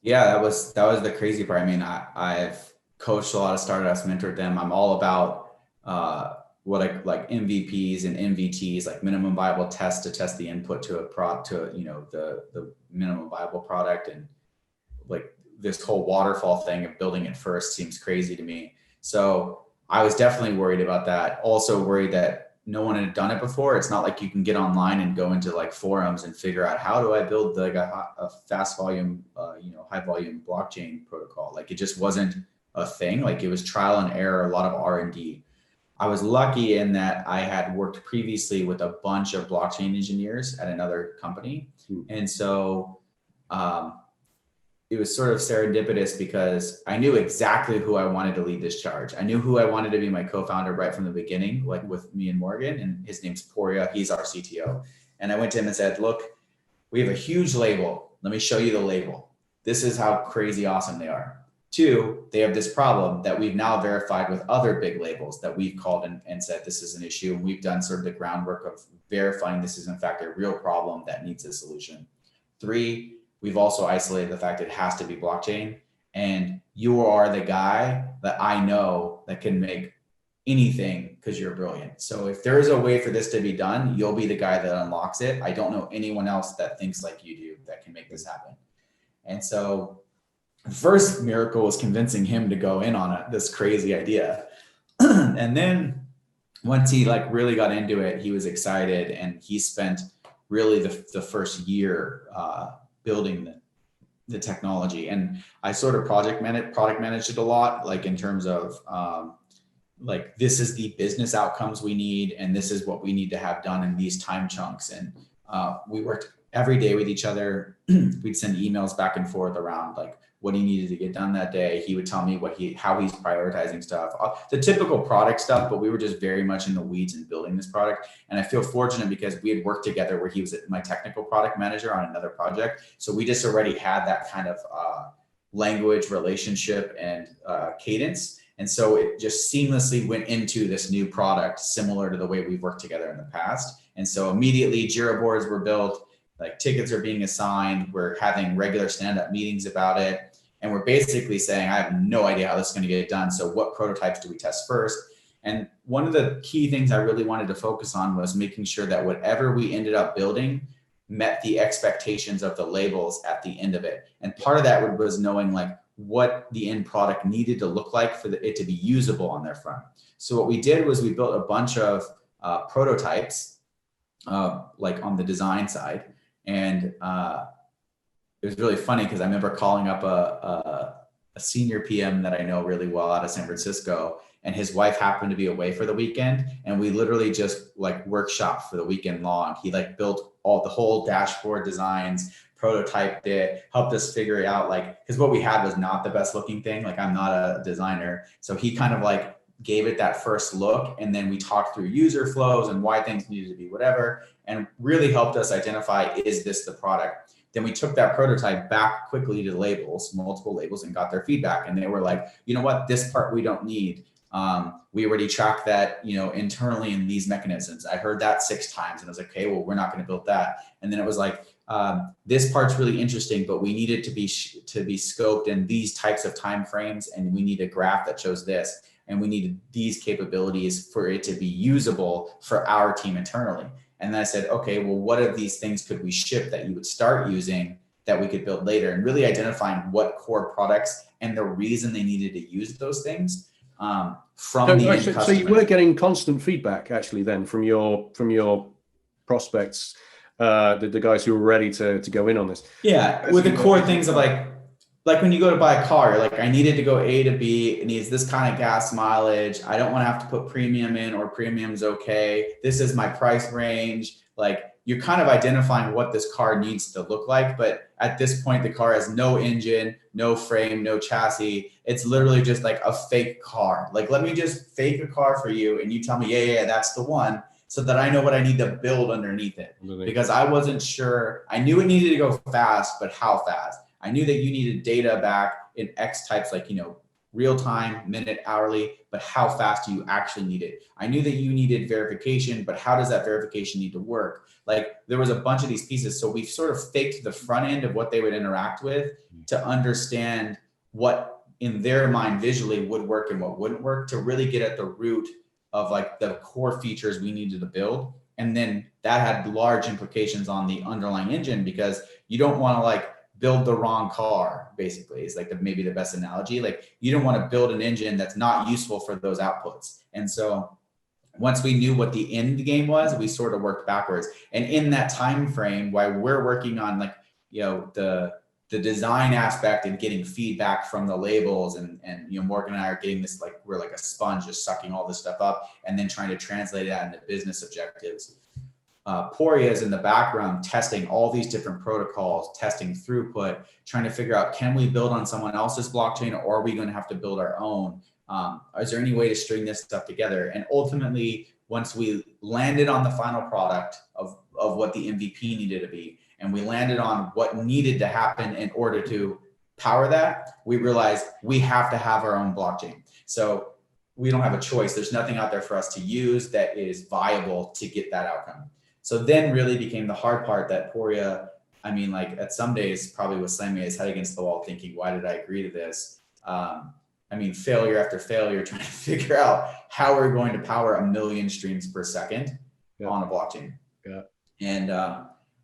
S2: Yeah, that was the crazy part. I mean, I've coached a lot of startups, mentored them. I'm all about what I like MVPs and MVTs, like minimum viable test, to test the input to a product, to the minimum viable product. And like this whole waterfall thing of building it first seems crazy to me. So I was definitely worried about that. Also worried that no one had done it before. It's not like you can get online and go into like forums and figure out, how do I build like a fast volume, high volume blockchain protocol? Like it just wasn't a thing. Like it was trial and error, a lot of R&D. I was lucky in that I had worked previously with a bunch of blockchain engineers at another company. And so it was sort of serendipitous, because I knew exactly who I wanted to lead this charge. I knew who I wanted to be my co-founder right from the beginning, like with me and Morgan, and his name's Pouria. He's our CTO. And I went to him and said, look, we have a huge label. Let me show you the label. This is how crazy awesome they are. Two, they have this problem that we've now verified with other big labels that we've called and said this is an issue. And we've done sort of the groundwork of verifying this is in fact a real problem that needs a solution. Three, we've also isolated the fact it has to be blockchain. And you are the guy that I know that can make anything because you're brilliant. So if there is a way for this to be done, you'll be the guy that unlocks it. I don't know anyone else that thinks like you do that can make this happen. And so the first miracle was convincing him to go in on this crazy idea. And then once he like really got into it, he was excited, and he spent really the first year building the technology. And I sort of product managed it a lot, like in terms of like, this is the business outcomes we need, and this is what we need to have done in these time chunks. And we worked every day with each other. We'd send emails back and forth around like what he needed to get done that day. He would tell me how he's prioritizing stuff, the typical product stuff, but we were just very much in the weeds in building this product. And I feel fortunate because we had worked together where he was my technical product manager on another project. So we just already had that kind of language, relationship, and cadence. And so it just seamlessly went into this new product, similar to the way we've worked together in the past. And so immediately Jira boards were built, like tickets are being assigned. We're having regular stand-up meetings about it. And we're basically saying, I have no idea how this is going to get done. So what prototypes do we test first? And one of the key things I really wanted to focus on was making sure that whatever we ended up building met the expectations of the labels at the end of it. And part of that was knowing like what the end product needed to look like for it to be usable on their front. So what we did was we built a bunch of prototypes, like on the design side. And it was really funny because I remember calling up a senior PM that I know really well out of San Francisco, and his wife happened to be away for the weekend. And we literally just like workshopped for the weekend long. He like built the whole dashboard designs, prototyped it, helped us figure it out. Like, because what we had was not the best looking thing. Like, I'm not a designer. So he kind of like gave it that first look. And then we talked through user flows and why things needed to be whatever, and really helped us identify, is this the product? Then we took that prototype back quickly to labels, multiple labels, and got their feedback. And they were like, you know what, this part we don't need. We already tracked that, internally in these mechanisms. I heard that 6 times and I was like, okay, well, we're not going to build that. And then it was like, this part's really interesting, but we need it to be scoped in these types of timeframes. And we need a graph that shows this. And we needed these capabilities for it to be usable for our team internally. And then I said, okay, well, what of these things could we ship that you would start using that we could build later? And really identifying what core products and the reason they needed to use those things from the end customer.
S1: So you were getting constant feedback actually then from your prospects, the guys who were ready to go in on this.
S2: Yeah, with the core things of like when you go to buy a car, you're like, I needed to go A to B. It needs this kind of gas mileage. I don't want to have to put premium in, or premium's okay. This is my price range. Like, you're kind of identifying what this car needs to look like. But at this point, the car has no engine, no frame, no chassis. It's literally just like a fake car. Like, let me just fake a car for you. And you tell me, yeah, that's the one, so that I know what I need to build underneath it. Because I wasn't sure. I knew it needed to go fast, but how fast? I knew that you needed data back in X types, like, real time, minute, hourly, but how fast do you actually need it? I knew that you needed verification, but how does that verification need to work? Like, there was a bunch of these pieces. So we've sort of faked the front end of what they would interact with to understand what in their mind visually would work and what wouldn't work, to really get at the root of like the core features we needed to build. And then that had large implications on the underlying engine, because you don't want to like build the wrong car, basically, is like maybe the best analogy. Like, you don't want to build an engine that's not useful for those outputs. And so once we knew what the end game was, we sort of worked backwards. And in that time frame, while we're working on like, the design aspect and getting feedback from the labels, and Morgan and I are getting this, like, we're like a sponge just sucking all this stuff up and then trying to translate that into business objectives. Pouria is in the background testing all these different protocols, testing throughput, trying to figure out, can we build on someone else's blockchain, or are we going to have to build our own? Is there any way to string this stuff together? And ultimately, once we landed on the final product of what the MVP needed to be, and we landed on what needed to happen in order to power that, we realized we have to have our own blockchain. So we don't have a choice. There's nothing out there for us to use that is viable to get that outcome. So then really became the hard part that Pouria, I mean, like at some days probably was slamming his head against the wall thinking, why did I agree to this? I mean, failure after failure, trying to figure out how we're going to power 1 million streams per second on a blockchain.
S1: Yeah.
S2: And,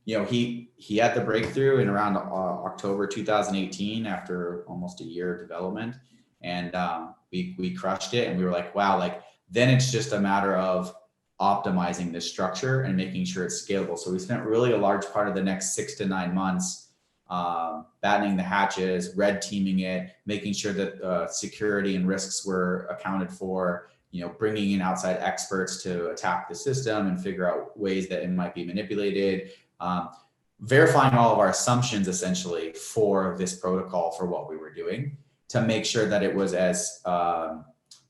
S2: you know, he had the breakthrough in around October 2018 after almost a year of development. And we crushed it, and we were like, wow, like then it's just a matter of optimizing this structure and making sure it's scalable. So we spent really a large part of the next 6 to 9 months battening the hatches, red teaming it, making sure that security and risks were accounted for, you know, bringing in outside experts to attack the system and figure out ways that it might be manipulated, verifying all of our assumptions essentially for this protocol for what we were doing to make sure that it was as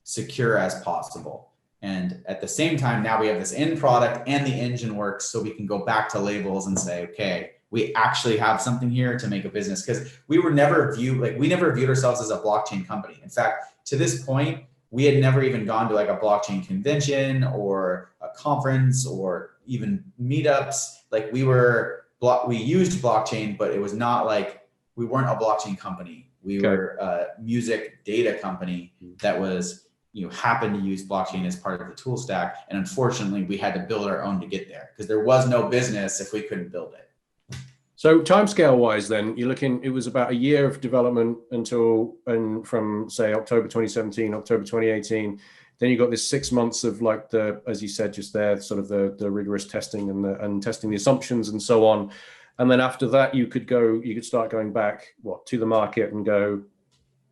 S2: secure as possible. And at the same time, now we have this end product and the engine works, so we can go back to labels and say, okay, we actually have something here to make a business. Because we never viewed ourselves as a blockchain company. In fact, to this point, we had never even gone to like a blockchain convention or a conference or even meetups. Like we used blockchain, but it was not like, we weren't a blockchain company. We were a music data company that was, you know, happened to use blockchain as part of the tool stack. And unfortunately, we had to build our own to get there because there was no business if we couldn't build it.
S1: So timescale wise, then you're looking, it was about a year of development from say October 2017, October 2018. Then you got this 6 months of like as you said just there, sort of the rigorous testing and testing the assumptions and so on. And then after that, you could start going back to the market and go,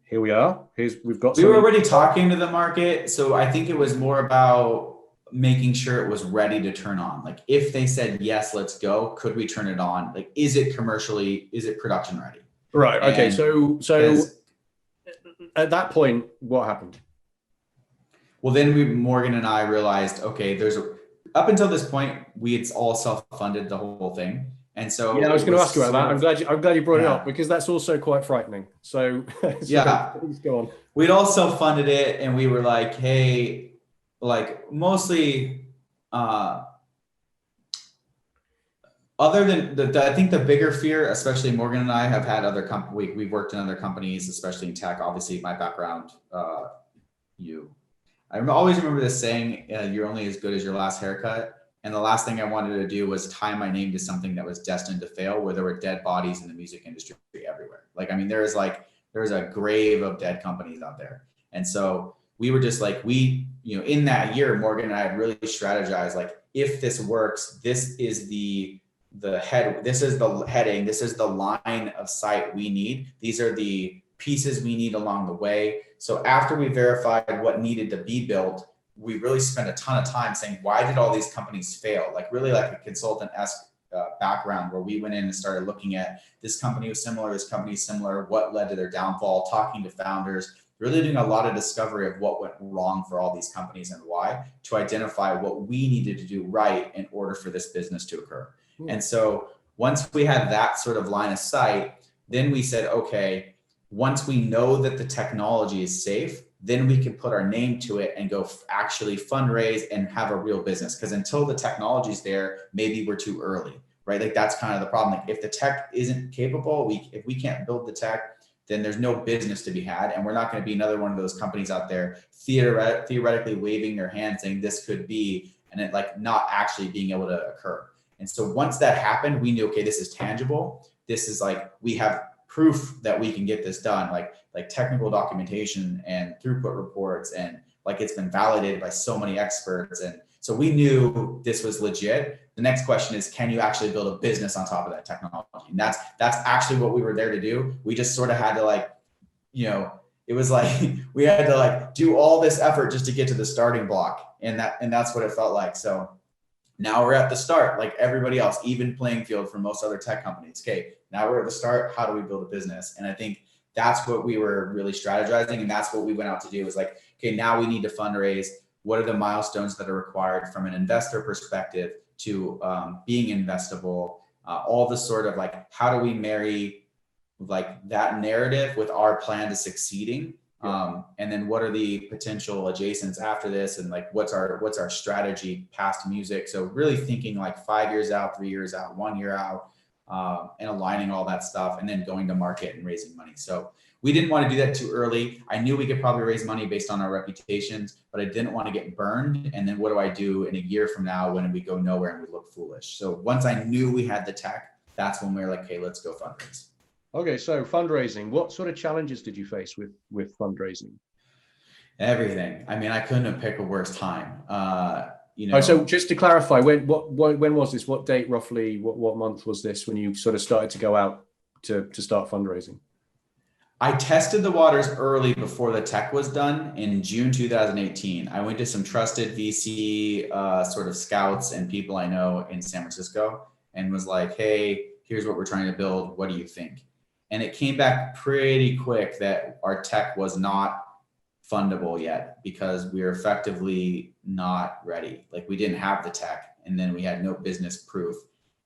S1: here we are. We were
S2: already talking to the market. So I think it was more about making sure it was ready to turn on. Like if they said, yes, let's go, could we turn it on? Like, is it production ready?
S1: Right. Okay. So at that point, what happened?
S2: Well, then Morgan and I realized, okay, up until this point, we had all self-funded the whole thing. And so
S1: yeah, I was going to ask you about that. I'm glad you brought it up because that's also quite frightening. So
S2: yeah,
S1: please go on.
S2: We'd all self-funded it, and we were like, hey, like mostly, other than I think the bigger fear, especially Morgan and I have had we've worked in other companies, especially in tech. Obviously, my background, I always remember this saying, "You're only as good as your last haircut." And the last thing I wanted to do was tie my name to something that was destined to fail, where there were dead bodies in the music industry everywhere. Like, I mean, there's a grave of dead companies out there. And so we were just like, in that year, Morgan and I had really strategized, like, if this works, this is the heading, this is the line of sight we need. These are the pieces we need along the way. So after we verified what needed to be built, we really spent a ton of time saying, why did all these companies fail? Like really like a consultant-esque background where we went in and started looking at this company was similar, this company is similar, what led to their downfall, talking to founders, really doing a lot of discovery of what went wrong for all these companies and why, to identify what we needed to do right in order for this business to occur. And so once we had that sort of line of sight, then we said, okay, once we know that the technology is safe, then we can put our name to it and go actually fundraise and have a real business. Because until the technology is there, maybe we're too early, right? Like that's kind of the problem. Like if the tech isn't capable, if we can't build the tech, then there's no business to be had. And we're not going to be another one of those companies out there theoretically waving their hand saying this could be, and it like not actually being able to occur. And so once that happened, we knew, okay, this is tangible. This is like, we have proof that we can get this done, like technical documentation and throughput reports, and like it's been validated by so many experts. And so we knew this was legit. The next question is, can you actually build a business on top of that technology? And that's actually what we were there to do. We just sort of had to it was like we had to do all this effort just to get to the starting block. And that's what it felt like. So now we're at the start, like everybody else, even playing field for most other tech companies. Okay, now we're at the start. How do we build a business? And I think that's what we were really strategizing. And that's what we went out to do, was like, okay, now we need to fundraise. What are the milestones that are required from an investor perspective to being investable? All the sort of like, how do we marry like that narrative with our plan to succeeding. And then what are the potential adjacents after this? And like, what's our strategy past music? So really thinking like 5 years out, 3 years out, 1 year out, and aligning all that stuff, and then going to market and raising money. So we didn't want to do that too early. I knew we could probably raise money based on our reputations, but I didn't want to get burned. And then what do I do in a year from now when we go nowhere and we look foolish? So once I knew we had the tech, that's when we were like, okay, let's go fundraise.
S1: Okay, so fundraising. What sort of challenges did you face with fundraising?
S2: Everything. I mean, I couldn't have picked a worse time.
S1: So just to clarify, when was this? What date roughly? What month was this when you sort of started to go out to start fundraising?
S2: I tested the waters early before the tech was done in June 2018. I went to some trusted VC sort of scouts and people I know in San Francisco and was like, hey, here's what we're trying to build. What do you think? And it came back pretty quick that our tech was not fundable yet because we were effectively not ready. Like we didn't have the tech and then we had no business proof.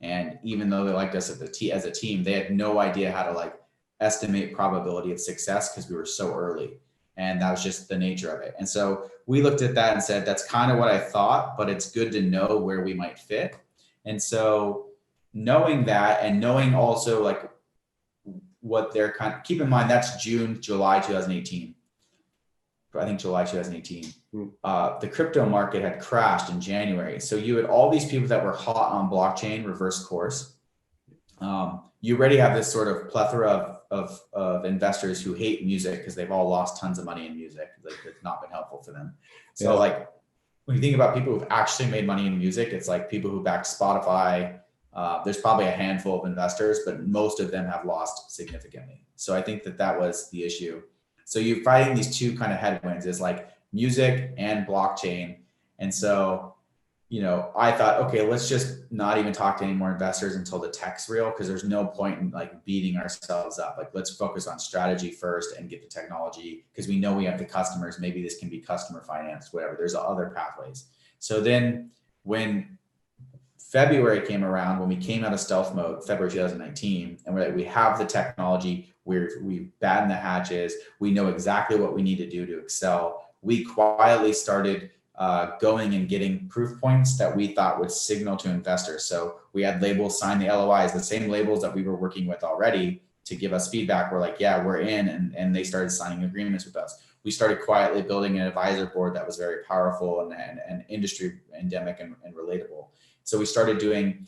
S2: And even though they liked us as a team, they had no idea how to like estimate probability of success because we were so early. And that was just the nature of it. And so we looked at that and said, that's kind of what I thought, but it's good to know where we might fit. And so knowing that and knowing also like what they're kind of, keep in mind, that's July 2018. I think July 2018. The crypto market had crashed in January. So you had all these people that were hot on blockchain reverse course. You already have this sort of plethora of investors who hate music because they've all lost tons of money in music. Like it's not been helpful for them. So like when you think about people who've actually made money in music, it's like people who back Spotify. There's probably a handful of investors, but most of them have lost significantly. So I think that was the issue. So you're fighting these two kind of headwinds is like music and blockchain. And so, I thought, okay, let's just not even talk to any more investors until the tech's real, because there's no point in like beating ourselves up. Like let's focus on strategy first and get the technology because we know we have the customers. Maybe this can be customer financed, whatever. There's other pathways. So then when February came around, when we came out of stealth mode, February 2019, and we're like, we have the technology, we batten the hatches, we know exactly what we need to do to excel. We quietly started going and getting proof points that we thought would signal to investors. So we had labels sign the LOIs, the same labels that we were working with already to give us feedback. We're like, yeah, we're in. And they started signing agreements with us. We started quietly building an advisor board that was very powerful and industry endemic and relatable. So we started doing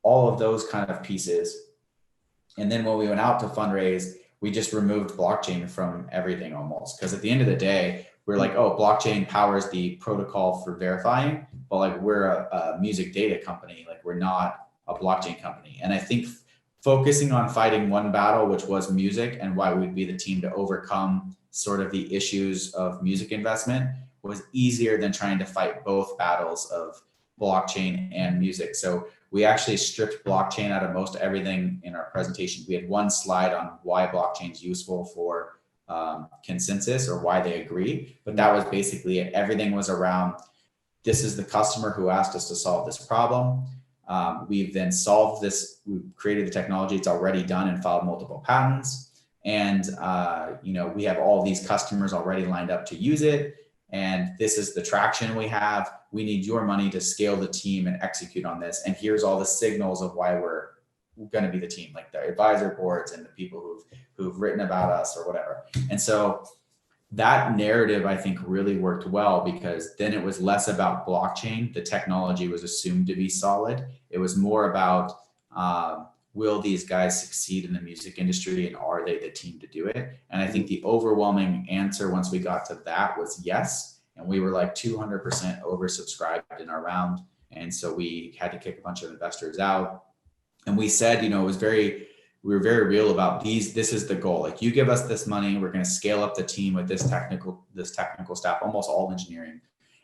S2: all of those kind of pieces. And then when we went out to fundraise, we just removed blockchain from everything almost. Because at the end of the day, we're like, oh, blockchain powers the protocol for verifying, but like we're a music data company, like we're not a blockchain company. And I think focusing on fighting one battle, which was music, and why we'd be the team to overcome sort of the issues of music investment was easier than trying to fight both battles of blockchain and music. So we actually stripped blockchain out of most everything in our presentation. We had one slide on why blockchain is useful for consensus or why they agree, but that was basically it. Everything was around, this is the customer who asked us to solve this problem. We've then solved this, we've created the technology, it's already done and filed multiple patents. And we have all these customers already lined up to use it. And this is the traction we have. We need your money to scale the team and execute on this. And here's all the signals of why we're going to be the team, like the advisor boards and the people who've written about us or whatever. And so that narrative, I think, really worked well, because then it was less about blockchain. The technology was assumed to be solid. It was more about, will these guys succeed in the music industry, and are they the team to do it? And I think the overwhelming answer once we got to that was yes. And we were like 200% oversubscribed in our round. And so we had to kick a bunch of investors out. And we said, we were very real about this is the goal. Like, you give us this money, we're going to scale up the team with this technical staff, almost all engineering.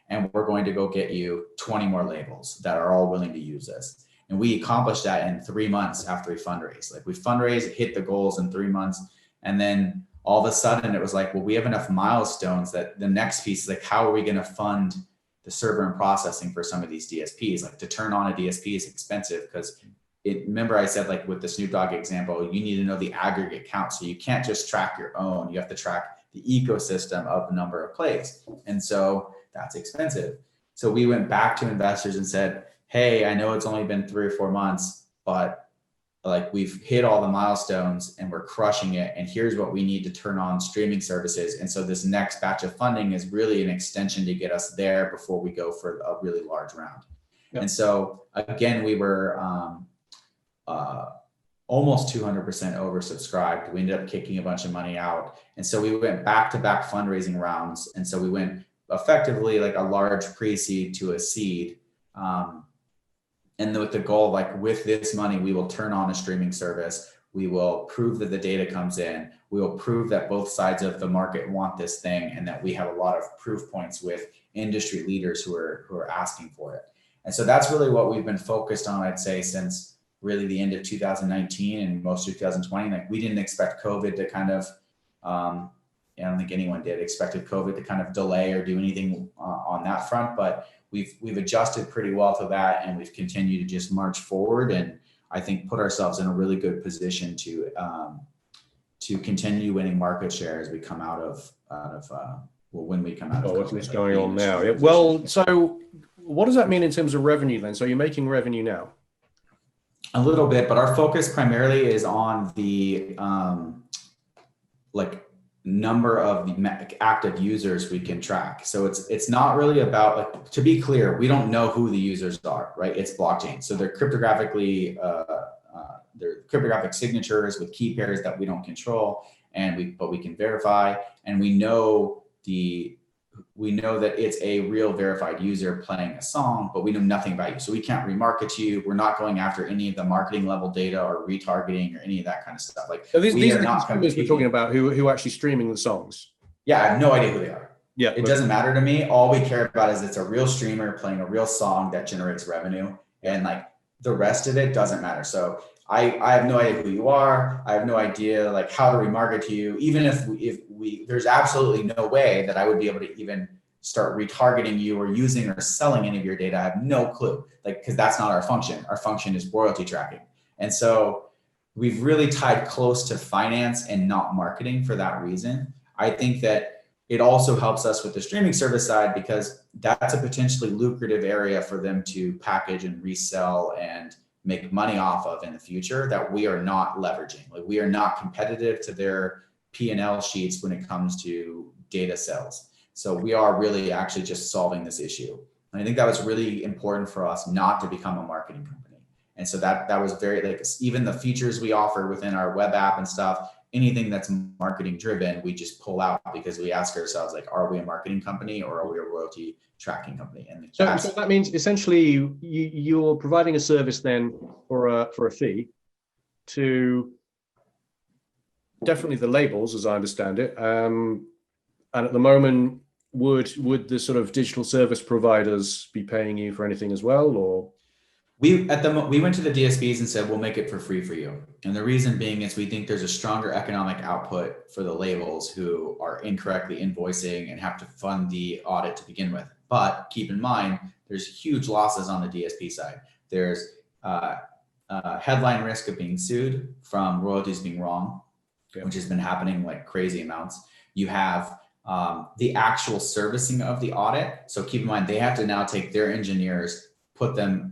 S2: And we're going to go get you 20 more labels that are all willing to use this. And we accomplished that in 3 months after we fundraised. Like, we fundraised, hit the goals in 3 months. And then all of a sudden it was like, well, we have enough milestones that the next piece is like, how are we going to fund the server and processing for some of these DSPs? Like, to turn on a DSP is expensive because remember I said, like with the Snoop Dogg example, you need to know the aggregate count. So you can't just track your own, you have to track the ecosystem of the number of plays. And so that's expensive. So we went back to investors and said, hey, I know it's only been 3 or 4 months, but like we've hit all the milestones and we're crushing it. And here's what we need to turn on streaming services. And so this next batch of funding is really an extension to get us there before we go for a really large round. Yep. And so again, we were almost 200% oversubscribed. We ended up kicking a bunch of money out. And so we went back-to-back fundraising rounds. And so we went effectively like a large pre-seed to a seed. And with the goal, like with this money, we will turn on a streaming service. We will prove that the data comes in. We will prove that both sides of the market want this thing and that we have a lot of proof points with industry leaders who are asking for it. And so that's really what we've been focused on, I'd say, since really the end of 2019 and most of 2020. Like we didn't expect COVID to kind of, I don't think anyone did expected COVID to kind of delay or do anything on that front, but we've adjusted pretty well to that, and we've continued to just march forward, and I think put ourselves in a really good position to continue winning market share as we come out of when we come out of COVID.
S1: What's going on now? Yeah, well, so what does that mean in terms of revenue then? So you're making revenue now?
S2: A little bit, but our focus primarily is on the like number of the active users we can track. So it's not really about, like, to be clear, we don't know who the users are, right? It's blockchain. So they're cryptographically, they're cryptographic signatures with key pairs that we don't control, but we can verify, and we know that it's a real verified user playing a song, but we know nothing about you. So we can't remarket to you. We're not going after any of the marketing level data or retargeting or any of that kind of stuff. Like,
S1: so these are the consumers we're talking about who are actually streaming the songs.
S2: Yeah, I have no idea who they are.
S1: Yeah,
S2: it doesn't matter to me. All we care about is it's a real streamer playing a real song that generates revenue, and like the rest of it doesn't matter. So I have no idea who you are. I have no idea like how to remarket to you. Even if there's absolutely no way that I would be able to even start retargeting you or using or selling any of your data. I have no clue, like, because that's not our function. Our function is royalty tracking. And so we've really tied close to finance and not marketing for that reason. I think that it also helps us with the streaming service side because that's a potentially lucrative area for them to package and resell and make money off of in the future that we are not leveraging. Like, we are not competitive to their P&L sheets when it comes to data sales. So we are really actually just solving this issue. And I think that was really important for us not to become a marketing company. And so that was very, like, even the features we offer within our web app and stuff, anything that's marketing driven, we just pull out because we ask ourselves, like, are we a marketing company or are we a royalty tracking company? And
S1: so that means essentially you're providing a service then for a fee to definitely the labels, as I understand it. And at the moment, would the sort of digital service providers be paying you for anything as well, or?
S2: We went to the DSPs and said, we'll make it for free for you. And the reason being is we think there's a stronger economic output for the labels who are incorrectly invoicing and have to fund the audit to begin with. But keep in mind, there's huge losses on the DSP side. There's headline risk of being sued from royalties being wrong, which has been happening like crazy amounts. You have the actual servicing of the audit. So keep in mind, they have to now take their engineers, put them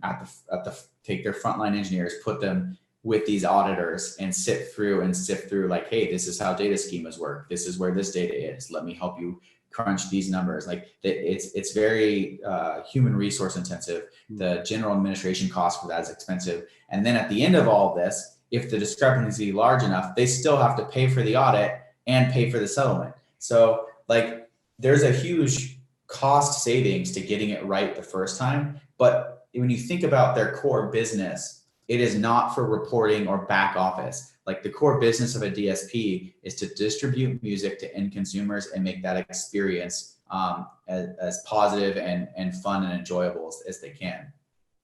S2: take their frontline engineers, put them with these auditors and sift through like, hey, this is how data schemas work. This is where this data is. Let me help you crunch these numbers. Like, it's very human resource intensive. The general administration cost for that is expensive. And then at the end of all of this, if the discrepancy is large enough, they still have to pay for the audit and pay for the settlement. So like, there's a huge cost savings to getting it right the first time. But when you think about their core business, it is not for reporting or back office. Like, the core business of a DSP is to distribute music to end consumers and make that experience as positive and fun and enjoyable as they can.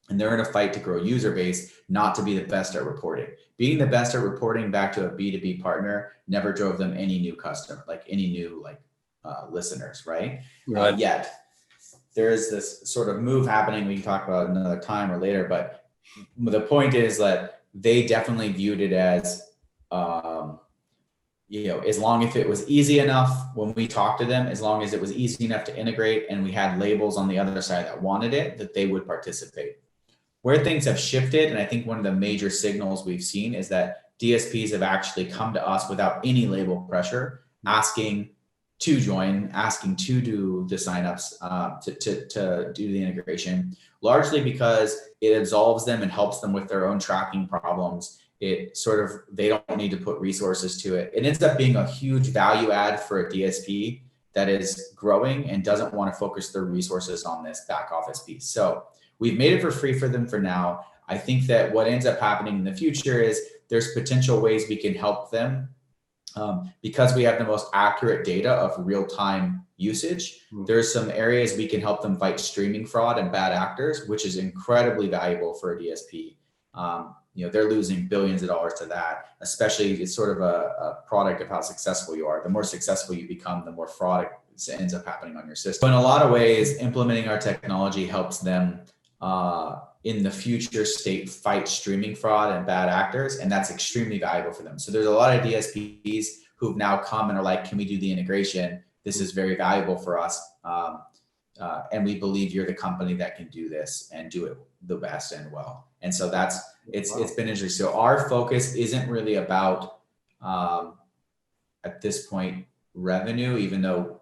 S2: And they're in a fight to grow user base, not to be the best at reporting. Being the best at reporting back to a B2B partner never drove them any new customer, like any new listeners, right? Yet there is this sort of move happening we can talk about another time or later, but the point is that they definitely viewed it as, as long as it was easy enough when we talked to them, as long as it was easy enough to integrate and we had labels on the other side that wanted it, that they would participate. Where things have shifted, and I think one of the major signals we've seen is that DSPs have actually come to us without any label pressure, asking to join, asking to do the signups, to do the integration, largely because it absolves them and helps them with their own tracking problems. It sort of, they don't need to put resources to it. It ends up being a huge value add for a DSP that is growing and doesn't want to focus their resources on this back office piece. So we've made it for free for them for now. I think that what ends up happening in the future is there's potential ways we can help them, because we have the most accurate data of real-time usage. There's some areas we can help them fight streaming fraud and bad actors, which is incredibly valuable for a DSP. They're losing billions of dollars to that, especially it's sort of a product of how successful you are. The more successful you become, the more fraud ends up happening on your system. So in a lot of ways, implementing our technology helps them in the future state fight streaming fraud and bad actors, and that's extremely valuable for them. So there's a lot of DSPs who've now come and are like, can we do the integration? This is very valuable for us. And we believe you're the company that can do this and do it the best and well. And so it's been interesting. So our focus isn't really about, at this point, revenue, even though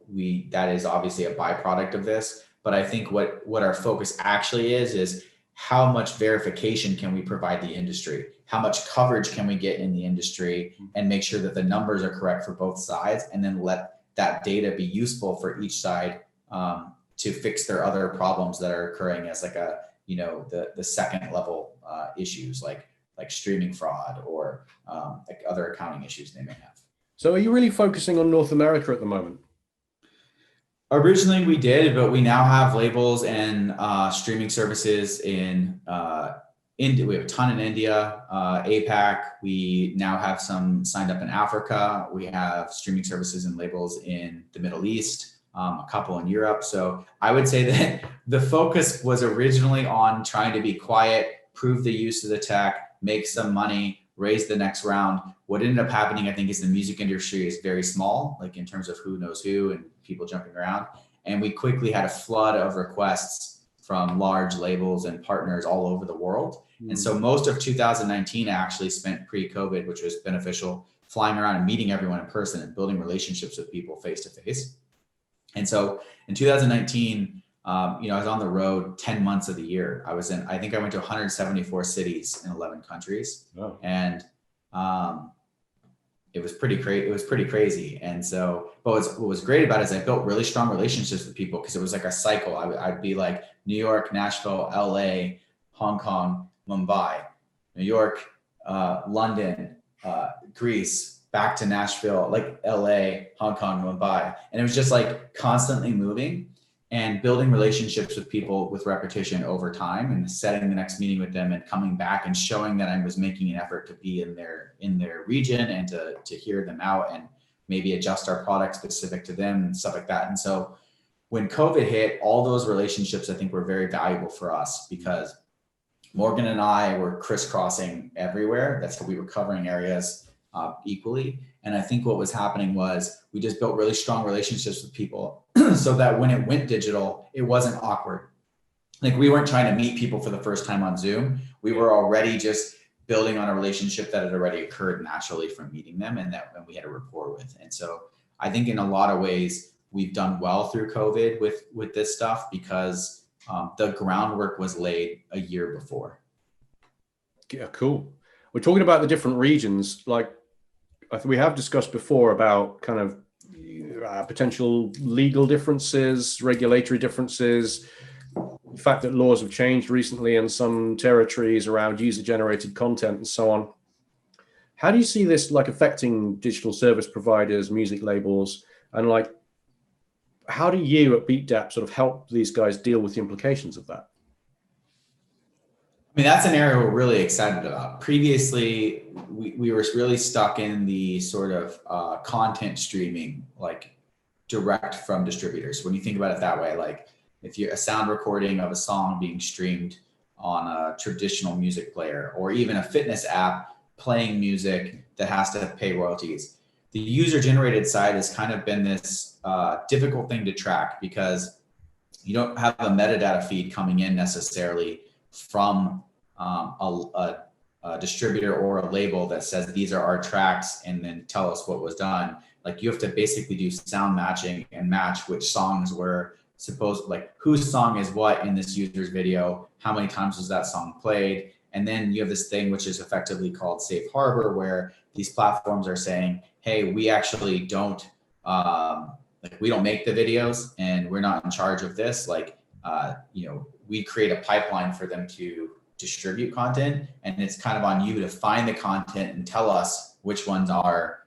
S2: that is obviously a byproduct of this. But I think what our focus actually is how much verification can we provide the industry? How much coverage can we get in the industry and make sure that the numbers are correct for both sides, and then let that data be useful for each side to fix their other problems that are occurring as like the second level issues like streaming fraud or like other accounting issues they may have.
S1: So are you really focusing on North America at the moment?
S2: Originally we did, but we now have labels and streaming services in India. We have a ton in India, APAC. We now have some signed up in Africa. We have streaming services and labels in the Middle East, a couple in Europe. So I would say that the focus was originally on trying to be quiet, prove the use of the tech, make some money, raise the next round. What ended up happening, I think, is the music industry is very small, like in terms of who knows who and people jumping around. And we quickly had a flood of requests from large labels and partners all over the world. And so most of 2019 I actually spent pre-COVID, which was beneficial, flying around and meeting everyone in person and building relationships with people face to face. And so in 2019, I was on the road 10 months of the year. I think I went to 174 cities in 11 countries. Oh. And it was pretty crazy. And so, but what was great about it is I built really strong relationships with people because it was like a cycle. I'd be like New York, Nashville, LA, Hong Kong, Mumbai, New York, London, Greece, back to Nashville, like LA, Hong Kong, Mumbai. And it was just like constantly moving and building relationships with people with repetition over time and setting the next meeting with them and coming back and showing that I was making an effort to be in their region and to hear them out and maybe adjust our product specific to them and stuff like that. And so when COVID hit, all those relationships I think were very valuable for us because Morgan and I were crisscrossing everywhere. That's how we were covering areas equally. And I think what was happening was we just built really strong relationships with people so that when it went digital, it wasn't awkward. Like we weren't trying to meet people for the first time on Zoom. We were already just building on a relationship that had already occurred naturally from meeting them and that we had a rapport with. And so I think in a lot of ways, we've done well through COVID with this stuff because the groundwork was laid a year before.
S1: Yeah, cool. We're talking about the different regions. Like I think we have discussed before about kind of potential legal differences, regulatory differences, the fact that laws have changed recently in some territories around user-generated content and so on. How do you see this like affecting digital service providers, music labels, and like how do you at Beatdapp sort of help these guys deal with the implications of that?
S2: I mean, that's an area we're really excited about. Previously, we were really stuck in the sort of content streaming, like direct from distributors. When you think about it that way, like if you're a sound recording of a song being streamed on a traditional music player, or even a fitness app playing music that has to pay royalties. The user-generated side has kind of been this difficult thing to track because you don't have a metadata feed coming in necessarily from a distributor or a label that says these are our tracks and then tell us what was done. Like you have to basically do sound matching and match which songs were supposed, like whose song is what in this user's video, how many times was that song played. And then you have this thing which is effectively called safe harbor, where these platforms are saying, hey, we actually don't, we don't make the videos and we're not in charge of this. We create a pipeline for them to distribute content, and it's kind of on you to find the content and tell us which ones are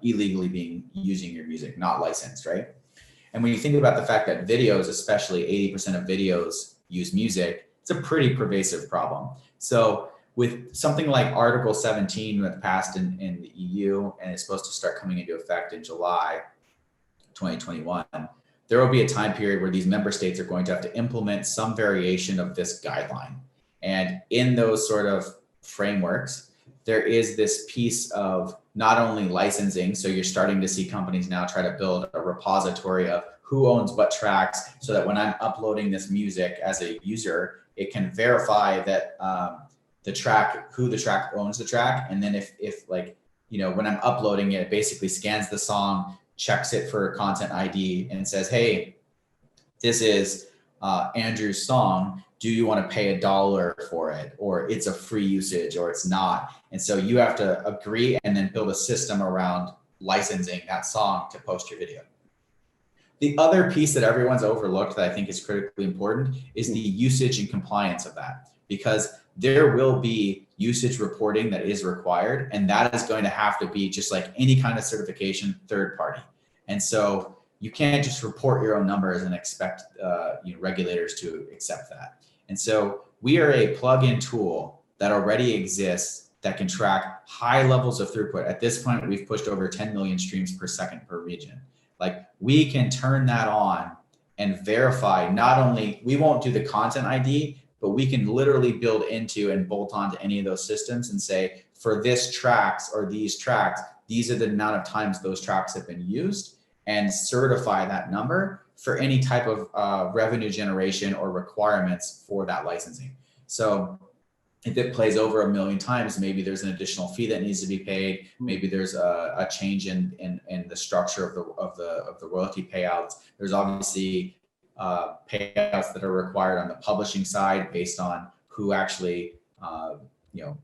S2: illegally using your music, not licensed, right? And when you think about the fact that videos, especially 80% of videos use music, it's a pretty pervasive problem. So with something like Article 17 that passed in the EU and is supposed to start coming into effect in July 2021, there will be a time period where these member states are going to have to implement some variation of this guideline. And in those sort of frameworks, there is this piece of not only licensing, so you're starting to see companies now try to build a repository of who owns what tracks, so that when I'm uploading this music as a user, it can verify that who the track owns the track. And then if when I'm uploading it, it basically scans the song, checks it for content ID and says, hey, this is Andrew's song. Do you want to pay $1 for it? Or it's a free usage, or it's not. And so you have to agree and then build a system around licensing that song to post your video. The other piece that everyone's overlooked that I think is critically important is the usage and compliance of that, because there will be usage reporting that is required, and that is going to have to be, just like any kind of certification, third party. And so you can't just report your own numbers and expect regulators to accept that. And so we are a plug-in tool that already exists that can track high levels of throughput. At this point, we've pushed over 10 million streams per second per region. Like, we can turn that on and verify, not only, we won't do the content ID, but we can literally build into and bolt onto any of those systems and say, for this tracks or these tracks, these are the amount of times those tracks have been used, and certify that number for any type of revenue generation or requirements for that licensing. So if it plays over 1 million times, maybe there's an additional fee that needs to be paid. Maybe there's a change in the structure of the royalty payouts. There's obviously payouts that are required on the publishing side based on who actually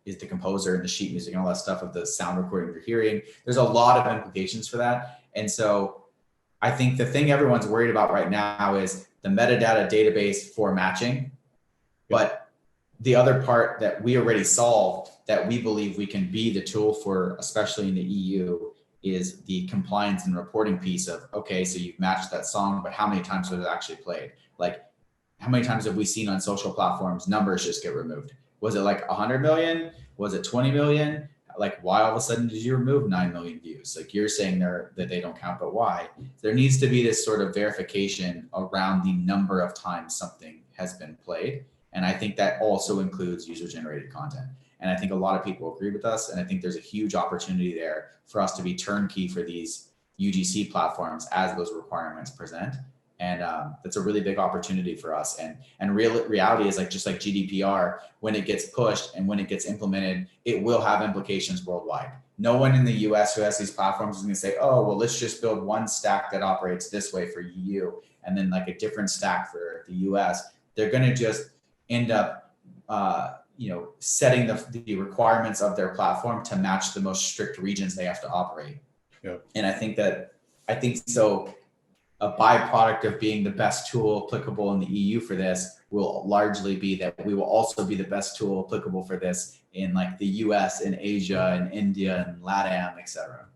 S2: is the composer and the sheet music and all that stuff of the sound recording you're hearing. There's a lot of implications for that. And so I think the thing everyone's worried about right now is the metadata database for matching. But the other part that we already solved, that we believe we can be the tool for, especially in the EU, is the compliance and reporting piece of, okay, so you've matched that song, but how many times was it actually played? Like, how many times have we seen on social platforms numbers just get removed? Was it like 100 million? Was it 20 million? Like, why all of a sudden did you remove 9 million views? Like, you're saying that they don't count, but why? There needs to be this sort of verification around the number of times something has been played. And I think that also includes user-generated content. And I think a lot of people agree with us. And I think there's a huge opportunity there for us to be turnkey for these UGC platforms as those requirements present. And that's a really big opportunity for us. And reality is, like, just like GDPR, when it gets pushed and when it gets implemented, it will have implications worldwide. No one in the US who has these platforms is going to say, oh, well, let's just build one stack that operates this way for EU and then like a different stack for the US. They're going to just end up setting the requirements of their platform to match the most strict regions they have to operate. Yeah. And I think so a byproduct of being the best tool applicable in the EU for this will largely be that we will also be the best tool applicable for this in like the US and Asia and India and LATAM, et cetera.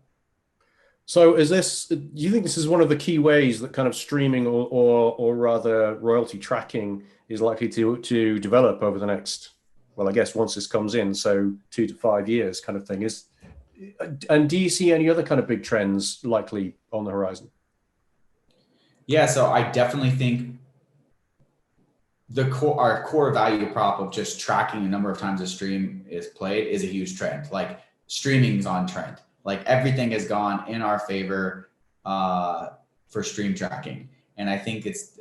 S1: So do you think this is one of the key ways that kind of streaming or rather royalty tracking is likely to develop over the next, well, I guess once this comes in, so 2 to 5 years kind of thing? And do you see any other kind of big trends likely on the horizon?
S2: Yeah, so I definitely think our core value prop of just tracking the number of times a stream is played is a huge trend. Like streaming's on trend. Like everything has gone in our favor for stream tracking. And I think it's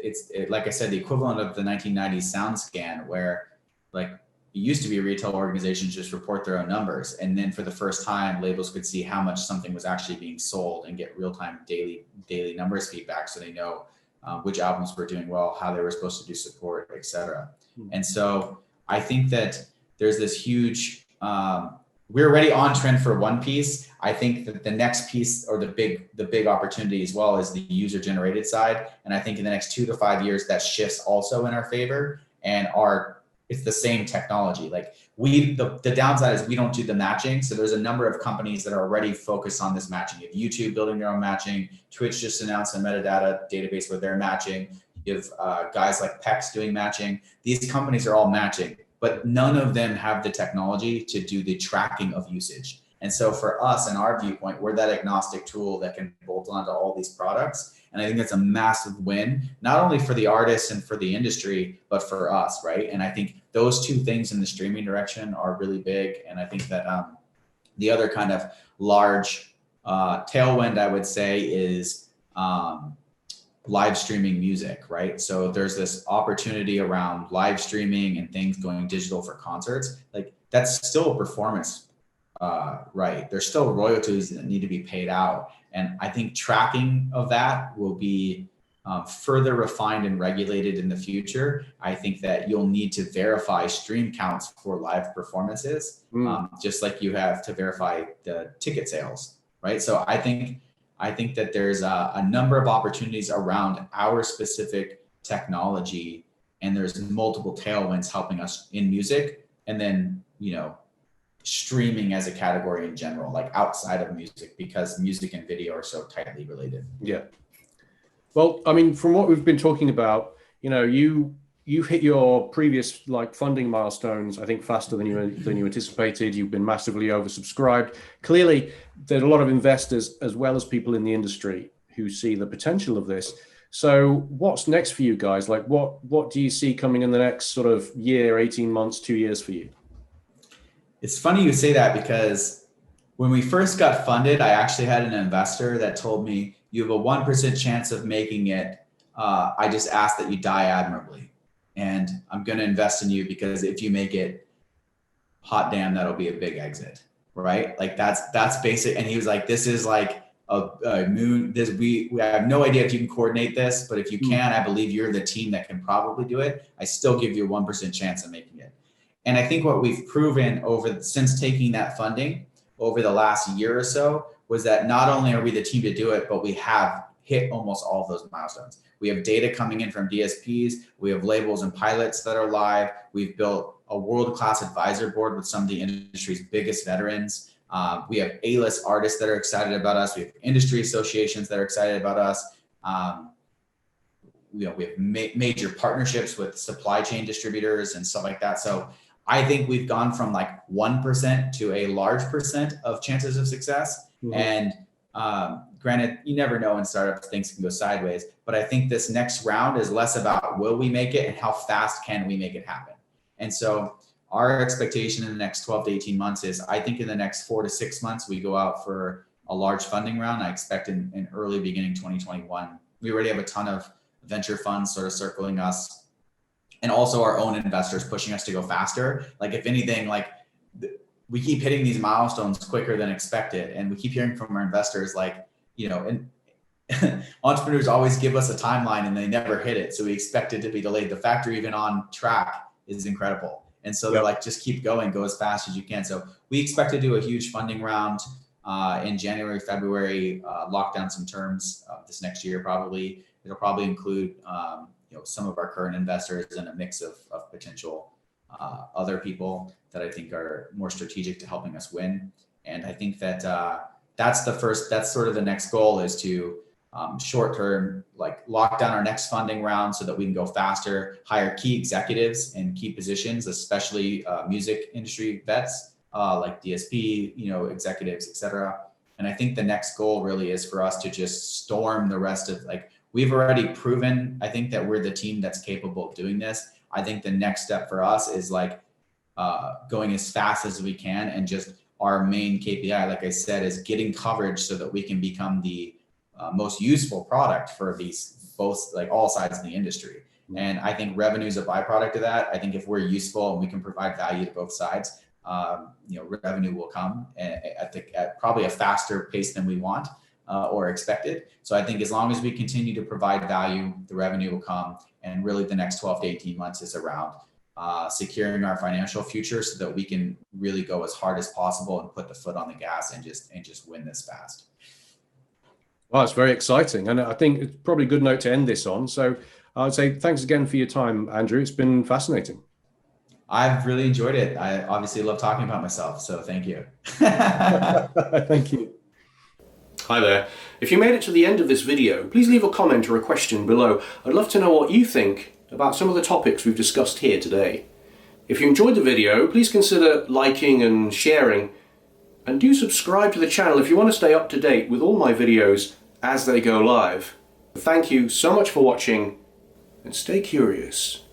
S2: like I said, the equivalent of the 1990s sound scan, where like it used to be retail organizations just report their own numbers. And then for the first time, labels could see how much something was actually being sold and get real-time daily numbers feedback, so they know which albums were doing well, how they were supposed to do support, et cetera. And so I think that there's this huge, we're already on trend for one piece. I think that the next piece, or the big opportunity as well, is the user generated side. And I think in the next 2 to 5 years, that shifts also in our favor, and it's the same technology. Like the downside is we don't do the matching. So there's a number of companies that are already focused on this matching. You have YouTube building their own matching. Twitch just announced a metadata database where they're matching. You have guys like Pex doing matching. These companies are all matching, but none of them have the technology to do the tracking of usage. And so for us, in our viewpoint, we're that agnostic tool that can bolt onto all these products. And I think that's a massive win, not only for the artists and for the industry, but for us, right? And I think those two things in the streaming direction are really big. And I think that the other kind of large tailwind, I would say, is live streaming music, right? So there's this opportunity around live streaming and things going digital for concerts. Like that's still a performance, right? There's still royalties that need to be paid out. And I think tracking of that will be further refined and regulated in the future. I think that you'll need to verify stream counts for live performances, just like you have to verify the ticket sales, right? So I think that there's a number of opportunities around our specific technology, and there's multiple tailwinds helping us in music, and then, streaming as a category in general, like outside of music, because music and video are so tightly related.
S1: Yeah. Well, I mean, from what we've been talking about, you hit your previous funding milestones, I think, faster than you anticipated. You've been massively oversubscribed. Clearly, there's a lot of investors as well as people in the industry who see the potential of this. So what's next for you guys? Like what do you see coming in the next sort of year, 18 months, 2 years for you?
S2: It's funny you say that, because when we first got funded, I actually had an investor that told me, you have a 1% chance of making it. I just ask that you die admirably. And I'm going to invest in you, because if you make it, hot damn, that'll be a big exit, right? Like that's basic. And he was like, this is like a moon. We have no idea if you can coordinate this, but if you can, I believe you're the team that can probably do it. I still give you a 1% chance of making it. And I think what we've proven since taking that funding over the last year or so was that not only are we the team to do it, but we have hit almost all of those milestones. We have data coming in from DSPs. We have labels and pilots that are live. We've built a world-class advisor board with some of the industry's biggest veterans. We have A-list artists that are excited about us. We have industry associations that are excited about us. We have major partnerships with supply chain distributors and stuff like that. So I think we've gone from 1% to a large percent of chances of success. And granted, you never know in startups, things can go sideways, but I think this next round is less about will we make it and how fast can we make it happen. And so our expectation in the next 12 to 18 months is, I think in the next 4 to 6 months, we go out for a large funding round. I expect in early beginning 2021. We already have a ton of venture funds sort of circling us, and also our own investors pushing us to go faster. If anything, we keep hitting these milestones quicker than expected. And we keep hearing from our investors, and entrepreneurs always give us a timeline and they never hit it. So we expect it to be delayed. The fact you're even on track is incredible. And so they're just keep going, go as fast as you can. So we expect to do a huge funding round in January, February, lock down some terms this next year. Probably it'll probably include some of our current investors and a mix of potential other people that I think are more strategic to helping us win. And I think that that's sort of the next goal, is to short term, lock down our next funding round so that we can go faster, hire key executives in key positions, especially music industry vets like DSP, executives, et cetera. And I think the next goal really is for us to just storm the rest of we've already proven, I think, that we're the team that's capable of doing this. I think the next step for us is like going as fast as we can, and just our main KPI, like I said, is getting coverage so that we can become the most useful product for these both, like all sides of the industry. And I think revenue is a byproduct of that. I think if we're useful and we can provide value to both sides, revenue will come at probably a faster pace than we want or expected. So I think as long as we continue to provide value, the revenue will come. And really the next 12 to 18 months is around securing our financial future so that we can really go as hard as possible and put the foot on the gas and just win this fast.
S1: Well, it's very exciting. And I think it's probably a good note to end this on. So I would say thanks again for your time, Andrew. It's been fascinating.
S2: I've really enjoyed it. I obviously love talking about myself, so thank you.
S1: Thank you. Hi there. If you made it to the end of this video, please leave a comment or a question below. I'd love to know what you think about some of the topics we've discussed here today. If you enjoyed the video, please consider liking and sharing, and do subscribe to the channel if you want to stay up to date with all my videos as they go live. Thank you so much for watching, and stay curious.